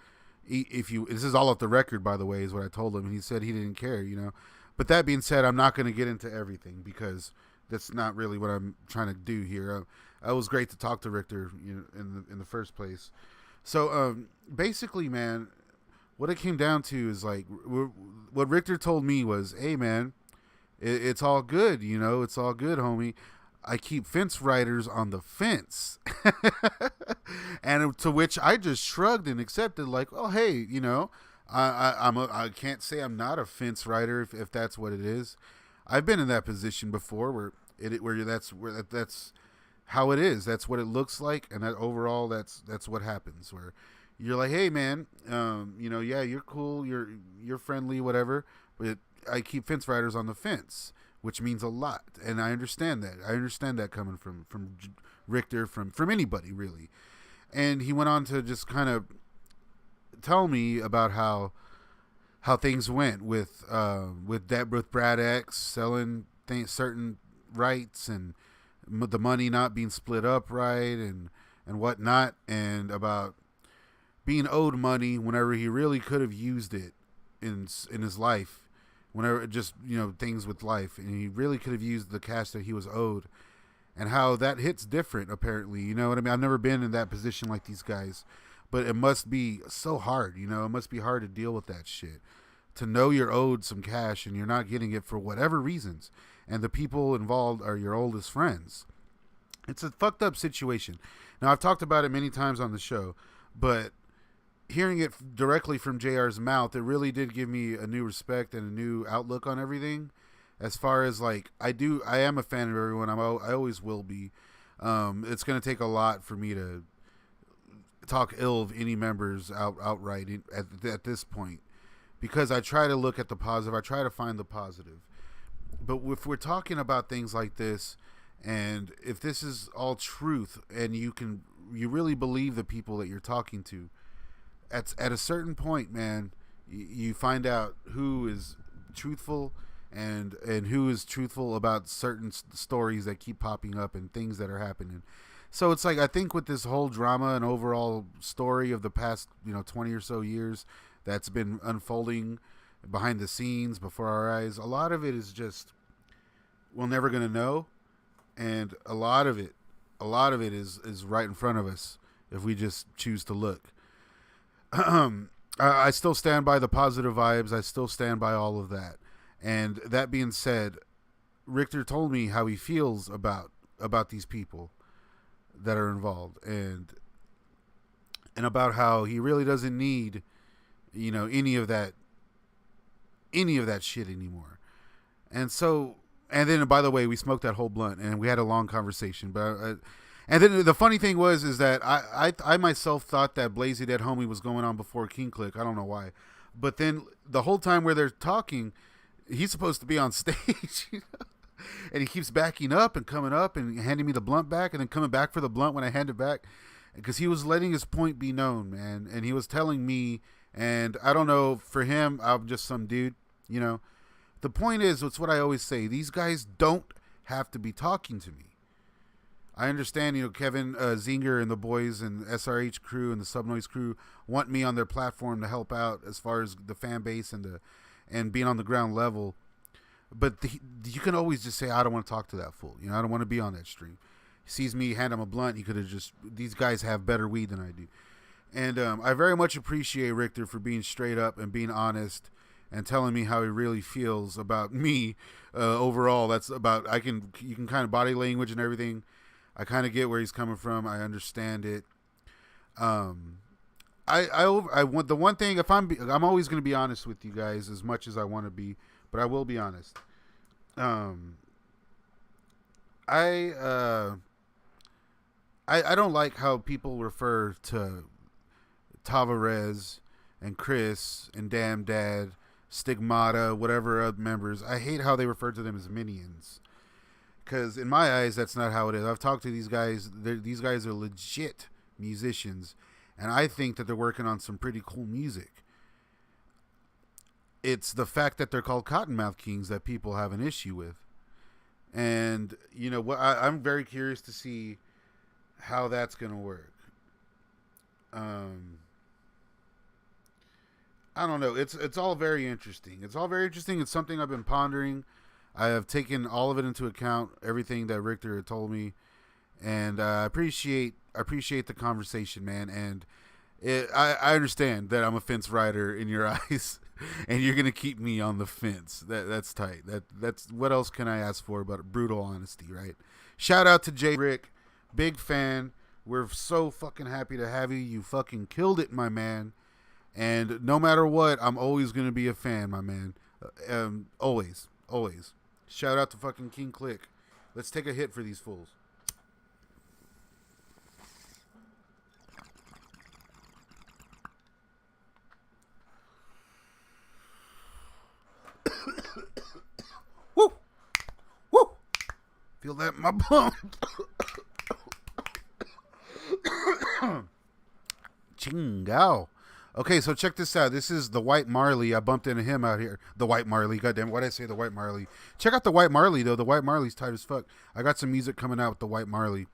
This is all off the record, by the way," is what I told him. And he said he didn't care, you know. But that being said, I'm not going to get into everything because that's not really what I'm trying to do here. It was great to talk to Richter, you know, in the first place. So basically, man, what it came down to is like what Richter told me was, "Hey man, it's all good, you know, it's all good, homie. I keep fence riders on the fence." And to which I just shrugged and accepted, like, "Oh, hey, you know, I can't say I'm not a fence rider if that's what it is. I've been in that position before where that's how it is. That's what it looks like, and that overall that's what happens. Where you're like, hey man, you know, yeah, you're cool, you're friendly, whatever, but I keep fence riders on the fence." Which means a lot, and I understand that. I understand that coming from Richter, from anybody really. And he went on to just kind of tell me about how things went with Brad X selling certain rights and the money not being split up right and whatnot, and about being owed money whenever he really could have used it in his life. Whenever, just, you know, things with life, and he really could have used the cash that he was owed, and how that hits different, apparently, you know what I mean? I've never been in that position like these guys, but it must be so hard, you know, it must be hard to deal with that shit, to know you're owed some cash and you're not getting it for whatever reasons, and the people involved are your oldest friends. It's a fucked up situation. Now, I've talked about it many times on the show, but hearing it directly from JR's mouth, it really did give me a new respect and a new outlook on everything. As far as like, I am a fan of everyone. I always will be. It's going to take a lot for me to talk ill of any members outright at this point, because I try to look at the positive. I try to find the positive. But if we're talking about things like this, and if this is all truth, and you really believe the people that you're talking to, at a certain point, man, you find out who is truthful and who is truthful about certain stories that keep popping up and things that are happening. So it's like, I think with this whole drama and overall story of the past, you know, 20 or so years that's been unfolding behind the scenes before our eyes, a lot of it is just, we're never going to know. And a lot of it is right in front of us if we just choose to look. I still stand by the positive vibes. I still stand by all of that. And that being said, Richter told me how he feels about these people that are involved, and about how he really doesn't need, you know, any of that shit anymore. And so, And then, by the way, we smoked that whole blunt, and we had a long conversation. But and then the funny thing is that I myself thought that Blazy Dead Homie was going on before King Klick. I don't know why. But then the whole time where they're talking, he's supposed to be on stage, you know? And he keeps backing up and coming up and handing me the blunt back and then coming back for the blunt when I hand it back. Because he was letting his point be known, man. And he was telling me, and I don't know, for him, I'm just some dude, you know. The point is, it's what I always say. These guys don't have to be talking to me. I understand, you know, Kevin Zinger and the boys and SRH crew and the Subnoise crew want me on their platform to help out as far as the fan base and being on the ground level. But you can always just say, I don't want to talk to that fool. You know, I don't want to be on that stream. He sees me hand him a blunt. He could have just, these guys have better weed than I do. And I very much appreciate Richter for being straight up and being honest and telling me how he really feels about me overall. That's about, you can kind of body language and everything. I kind of get where he's coming from. I understand it. I want the one thing, I'm always going to be honest with you guys as much as I want to be, but I will be honest. I don't like how people refer to Tavares and Chris and Damn Dad, Stigmata, whatever other members. I hate how they refer to them as minions. Because in my eyes, that's not how it is. I've talked to these guys. These guys are legit musicians. And I think that they're working on some pretty cool music. It's the fact that they're called Cottonmouth Kings that people have an issue with. And, you know, I'm very curious to see how that's going to work. I don't know. It's all very interesting. It's all very interesting. It's something I've been pondering. I have taken all of it into account, everything that Richter had told me, and I appreciate the conversation, man. And I understand that I'm a fence rider in your eyes, and you're gonna keep me on the fence. That's tight. That's what else can I ask for but brutal honesty, right? Shout out to J Rick, big fan. We're so fucking happy to have you. You fucking killed it, my man. And no matter what, I'm always gonna be a fan, my man. Always. Shout out to fucking King Klick. Let's take a hit for these fools. Woo! Woo! Feel that in my bum. Chingao. Okay, so check this out. This is the White Marley. I bumped into him out here. The White Marley. Goddamn, why'd I say the White Marley? Check out the White Marley, though. The White Marley's tight as fuck. I got some music coming out with the White Marley.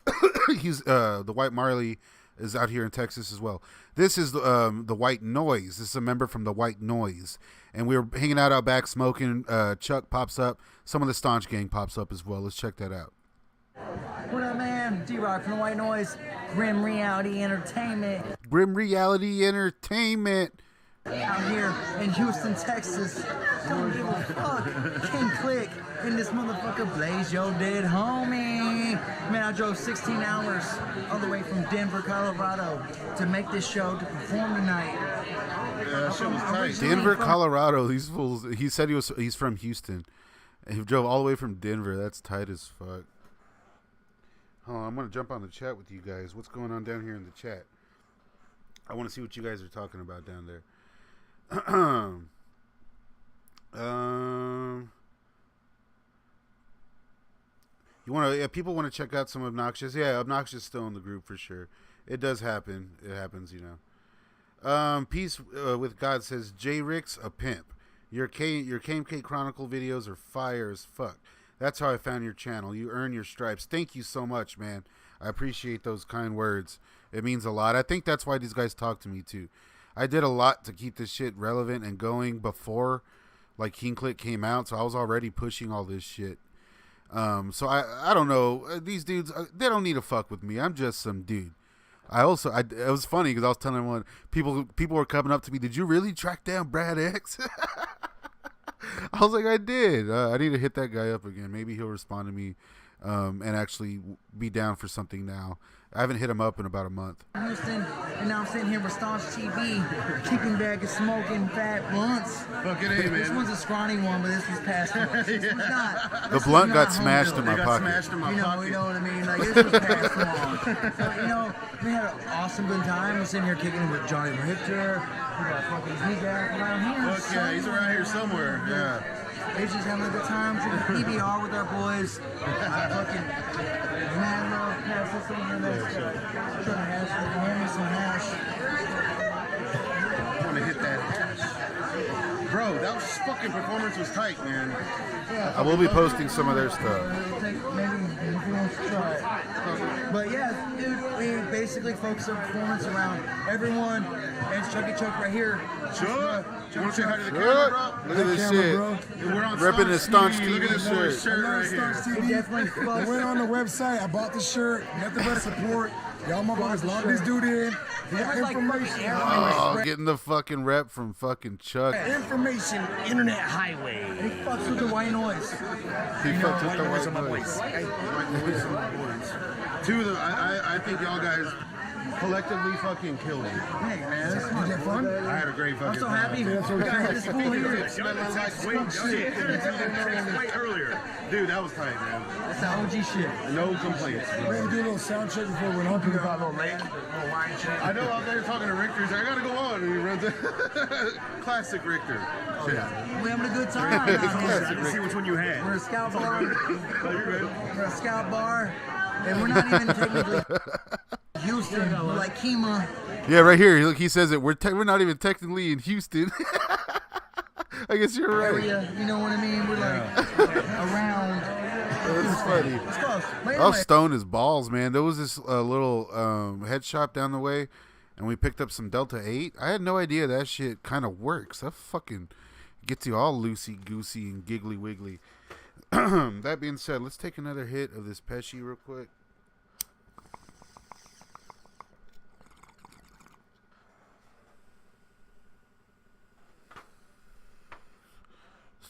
The White Marley is out here in Texas as well. This is the White Noise. This is a member from the White Noise. And we were hanging out back smoking. Chuck pops up. Some of the Staunch Gang pops up as well. Let's check that out. What up, man? D-Rock from the White Noise. Grim Reality Entertainment. Grim Reality Entertainment. Out here in Houston, Texas. Don't give a fuck. King Klick in this motherfucker. Blaze your dead homie. Man, I drove 16 hours all the way from Denver, Colorado to make this show, to perform tonight. Yeah, that shit was tight. Denver, Colorado. These fools. He said he's from Houston. He drove all the way from Denver. That's tight as fuck. Hold on, I'm going to jump on the chat with you guys. What's going on down here in the chat? I want to see what you guys are talking about down there. You want to? Yeah, people want to check out some Obnoxious. Yeah, Obnoxious still in the group for sure. It does happen. It happens, you know. Peace with God says J Rick's a pimp. Your KMK Chronicle videos are fire as fuck. That's how I found your channel. You earn your stripes. Thank you so much, man. I appreciate those kind words. It means a lot. I think that's why these guys talk to me, too. I did a lot to keep this shit relevant and going before, like, King Klick came out, so I was already pushing all this shit. So I don't know. These dudes, they don't need to fuck with me. I'm just some dude. It was funny because I was telling everyone, people were coming up to me, did you really track down Brad X? I was like, I did. I need to hit that guy up again. Maybe he'll respond to me and actually be down for something now. I haven't hit him up in about a month. Houston, and now I'm sitting here with Staunch TV, kicking back and smoking fat blunts. Fucking A, man. This one's a scrawny one, but this was past once. This was not. The blunt got smashed in my pocket. You know what I mean? Like, this was past long. So, you know, we had an awesome good time. We're sitting here kicking with Johnny Richter. We got fucking Z-Gap around here. Fuck yeah, he's around here somewhere. Yeah. He's just having a good time. Drinking PBR with our boys. Fucking mad love. Pass this over there. Trying to hand me some hash. I want to hit that hash. Bro, that was fucking performance was tight, man. I will be posting some of their stuff. Maybe if you want to try it. But yeah, dude, we basically focus our performance around everyone. And it's Chucky Chuck right here. Chuck, you want to say hi to the camera, bro? Look at this shit. We're on Repping the Staunch TV. Look at TV this shirt. shirt right here. We definitely I went on the website, I bought the shirt, got the best support. Y'all motherfuckers locked this dude in. He got information. Oh, getting the fucking rep from fucking Chuck. Information, internet highway. He fucks with the white noise. He fucked with the white noise. Two of them, I think y'all guys collectively fucking killed it. Hey, man, this is You had fun? I had a great I'm fucking so time. happy. We got this fool here. It smelled like shit. Way earlier. Dude, that was tight, man. That's the OG shit. No complaints. We're gonna do a little sound check before we went home. People got a little late. I know out there talking to Richter. He's like, I gotta go on. And he runs it. Classic Richter. Yeah. We're having a good time out here. I can see which one you had. We're a scout bar. Oh, you're good. We're a scout bar. And we're not even technically Houston. We're like Kima. Yeah, right here. Look, he says it. We're not even technically in Houston. I guess you're right. Area, you know what I mean? We're like around. This is funny. It's close. But I was anyway, stoned as balls, man. There was this little head shop down the way, and we picked up some Delta 8. I had no idea that shit kind of works. That fucking gets you all loosey-goosey and giggly-wiggly. That being said, let's take another hit of this Pesci real quick.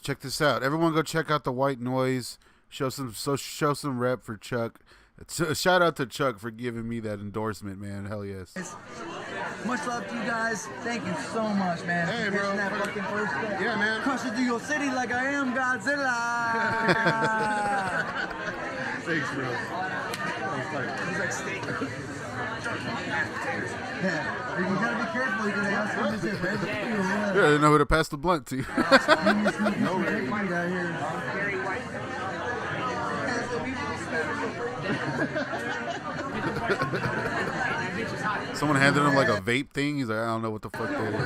Check this out. Everyone go check out the White Noise. Show some rep for Chuck. Shout out to Chuck for giving me that endorsement, man. Hell yes. much love to you guys. Thank you so much, man. Hey, for bro. catching that fucking first step. Yeah, man. Crushing through your city like I am Godzilla. Thanks, bro. He's like steak. Yeah, you gotta be careful. You're gonna have some shit, right? Yeah, I didn't know who to pass the blunt to. No, right here. Someone handed him like a vape thing. He's like, I don't know what the fuck that is.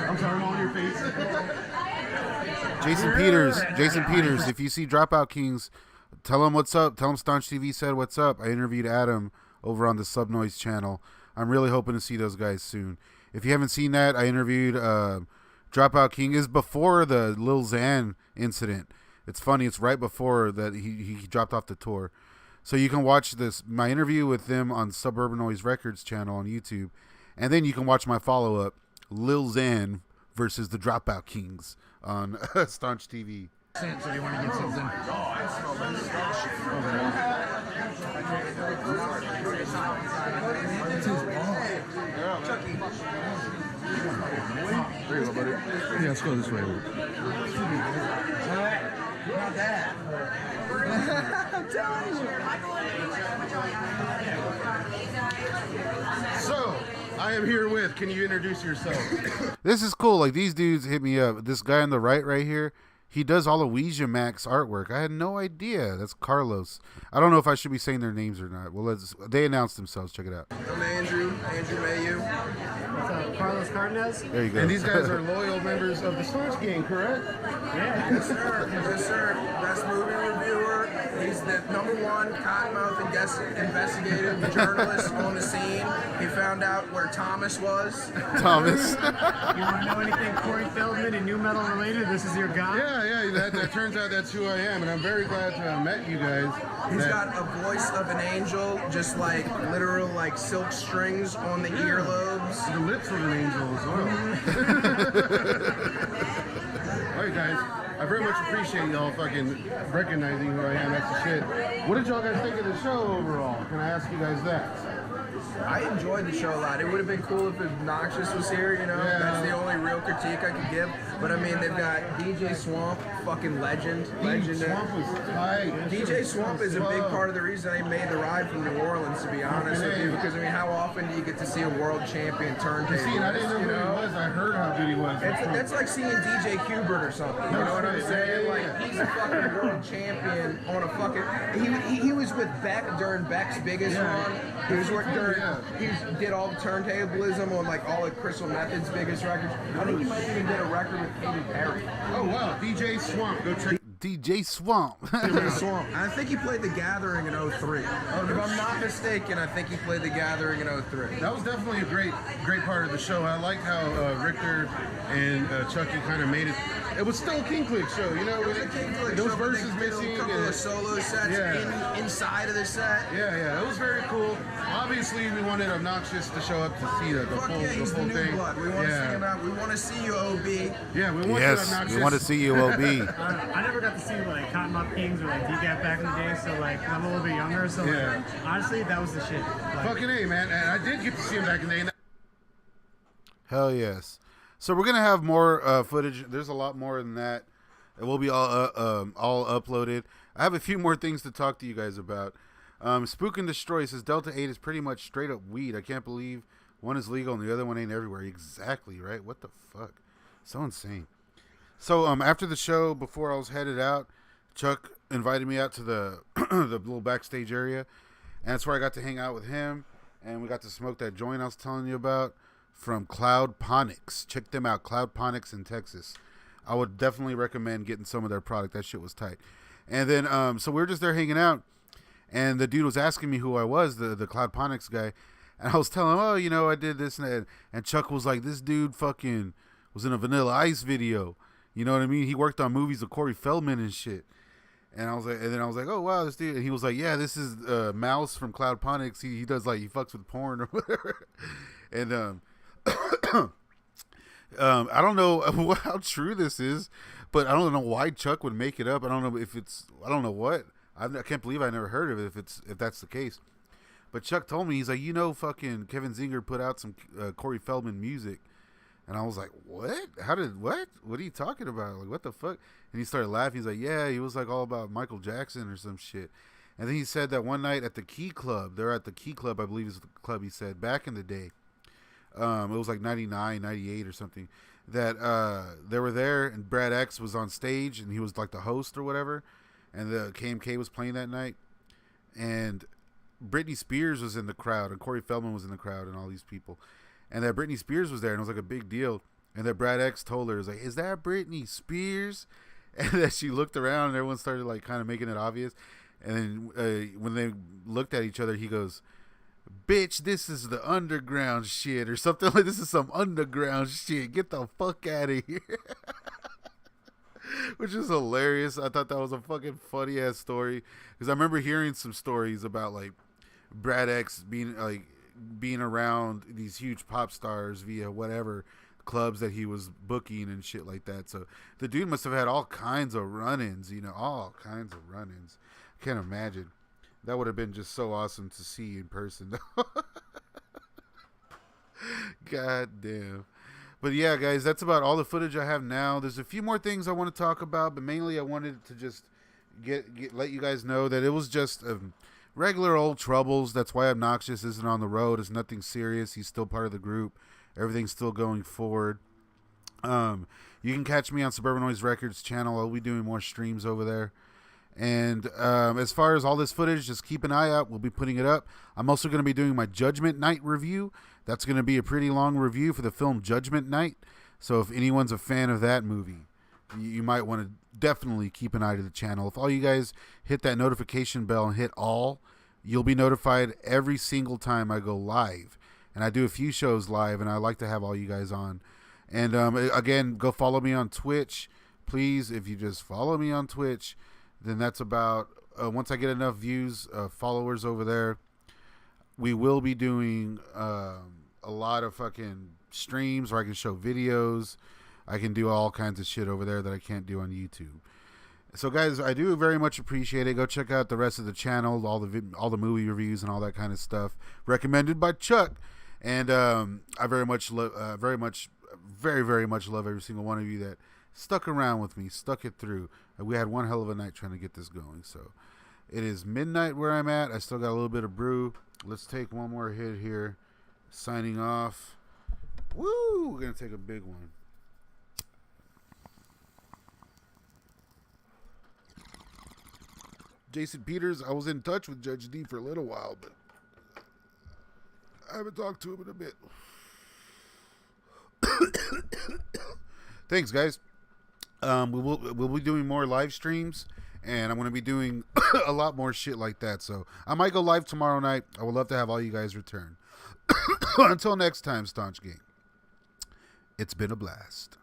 I'm sorry, I'm on your face. Jason Peters, if you see Dropout Kings, tell him what's up. Tell him Staunch TV said what's up. I interviewed Adam over on the Subnoise channel. I'm really hoping to see those guys soon. If you haven't seen that, I interviewed Dropout King. Is before the Lil Xan incident. It's funny. It's right before that he dropped off the tour. So you can watch my interview with them on Suburban Noise Records channel on YouTube. And then you can watch my follow-up, Lil Xan versus the Dropout Kings on Staunch TV. So you want to get something? There you go, buddy. Yeah, let's go this way. Not that. I'm telling you. So, I am here with, can you introduce yourself? This is cool. Like, these dudes hit me up. This guy on the right here, he does all of Ouija Max artwork. I had no idea. That's Carlos. I don't know if I should be saying their names or not. Well, they announced themselves. Check it out. I'm Andrew Mayu. Carlos Cardenas. There you go. And these guys are loyal members of the Staunch Gang, correct? Yes, sir. Yes, sir. Best movie reviewer. He's the #1 cottonmouth investigative journalist on the scene. He found out where Thomas was. Thomas. You want to know anything Corey Feldman and new metal related? This is your guy. Yeah, that turns out that's who I am, and I'm very glad to have met you guys. He's got a voice of an angel, just like literal like silk strings on the earlobes. The lips of an angel as well. All right, guys. I very much appreciate y'all fucking recognizing who I am. That's the shit. What did y'all guys think of the show overall? Can I ask you guys that? I enjoyed the show a lot. It would have been cool if Obnoxious was here, you know? Yeah. That's the only real critique I could give. But I mean, they've got DJ Swamp, fucking legend. Swamp was tight. DJ Swamp is a big part of the reason I made the ride from New Orleans, to be honest with you. Because I mean, how often do you get to see a world champion turntable? See, and I didn't know who he was. I heard how good he was. That's like seeing DJ Hubert or something. You know what I'm saying? Like, he's a fucking world champion on a fucking... He was with Beck during Beck's biggest run. He was during... He did all the turntablism on like all of Crystal Method's biggest records. I think he might even did a record with Katy Perry. Oh wow, DJ Swamp. Go check DJ Swamp. DJ Swamp. And I think he played The Gathering in 03. If I'm not mistaken, I think he played The Gathering in 03. That was definitely a great part of the show. I liked how Richter and Chucky kind of made it. It was still a King Klick show, you know. It was a King Klick those show, verses they did missing. A couple of solo sets inside of the set. Yeah, it was very cool. Obviously, we wanted Obnoxious to show up to see the full, He's the new thing. blood. We want to see him out. We want to see you, OB. Yeah, we want Yes, Obnoxious. we want to see you, OB. I never got to see like Cottonmouth Kings or like DGAP back in the day, so like I'm a little bit younger, so like, honestly, that was the shit. Like, Fucking A, man. And I did get to see him back in the day. Hell yes. So we're gonna have more footage. There's a lot more than that. It will be all uploaded. I have a few more things to talk to you guys about. Spook and Destroy says Delta 8 is pretty much straight up weed. I can't believe one is legal and the other one ain't everywhere. Exactly, right? What the fuck? So insane. So after the show, before I was headed out, Chuck invited me out to the the little backstage area, and that's where I got to hang out with him, and we got to smoke that joint I was telling you about from Cloud Ponics. Check them out, Cloud Ponics in Texas. I would definitely recommend getting some of their product. That shit was tight. And then so we were just there hanging out, and the dude was asking me who I was, the Cloud Ponics guy, and I was telling him, oh, you know, I did this and that, and Chuck was like, this dude fucking was in a Vanilla Ice video. You know what I mean? He worked on movies with Corey Feldman and shit. And I was like, and then I was like, oh wow, this dude. And he was like, yeah, this is Mouse from Cloud Ponics. He does like, he fucks with porn or whatever. And I don't know how true this is, but I don't know why Chuck would make it up. I don't know if it's, I don't know what. I can't believe I never heard of it if that's the case. But Chuck told me, he's like, you know, fucking Kevin Zinger put out some Corey Feldman music. And I was like, what? What? What are you talking about? Like, what the fuck? And he started laughing. He's like, yeah, he was like all about Michael Jackson or some shit. And then he said that one night at the Key Club, they're at the Key Club, I believe is the club he said, back in the day. It was like 99, 98 or something. That they were there and Brad X was on stage and he was like the host or whatever. And the KMK was playing that night. And Britney Spears was in the crowd and Corey Feldman was in the crowd and all these people. And that Britney Spears was there, and it was like a big deal. And that Brad X told her, it was like, is that Britney Spears? And then she looked around, and everyone started like kind of making it obvious. And then when they looked at each other, he goes, bitch, this is the underground shit, or something like, this is some underground shit. Get the fuck out of here. Which is hilarious. I thought that was a fucking funny ass story. Because I remember hearing some stories about like Brad X being around these huge pop stars via whatever clubs that he was booking and shit like that. So the dude must have had all kinds of run-ins, you know, all kinds of run-ins. I can't imagine. That would have been just so awesome to see in person. God damn. But yeah, guys, that's about all the footage I have now. There's a few more things I want to talk about, but mainly I wanted to just let you guys know that it was just regular old troubles. That's why Obnoxious isn't on the road. It's nothing serious. He's still part of the group. Everything's still going forward. You can catch me on Suburban Noise Records channel. I'll be doing more streams over there. And as far as all this footage, just keep an eye out. We'll be putting it up. I'm also going to be doing my Judgment Night review. That's going to be a pretty long review for the film Judgment Night. So if anyone's a fan of that movie, you might want to definitely keep an eye to the channel. If all you guys hit that notification bell and hit all, you'll be notified every single time I go live. And I do a few shows live, and I like to have all you guys on. And again, go follow me on Twitch. Please, if you just follow me on Twitch, then that's about, once I get enough views, followers over there, we will be doing a lot of fucking streams where I can show videos. I can do all kinds of shit over there that I can't do on YouTube. So, guys, I do very much appreciate it. Go check out the rest of the channel, all the movie reviews and all that kind of stuff, recommended by Chuck. And I very much love every single one of you that stuck around with me, stuck it through. We had one hell of a night trying to get this going. So, it is midnight where I'm at. I still got a little bit of brew. Let's take one more hit here. Signing off. Woo! We're gonna take a big one. Jason Peters, I was in touch with Judge D for a little while, but I haven't talked to him in a bit. Thanks, guys. We'll be doing more live streams, and I'm going to be doing a lot more shit like that. So I might go live tomorrow night. I would love to have all you guys return. Until next time, Staunch Gang. It's been a blast.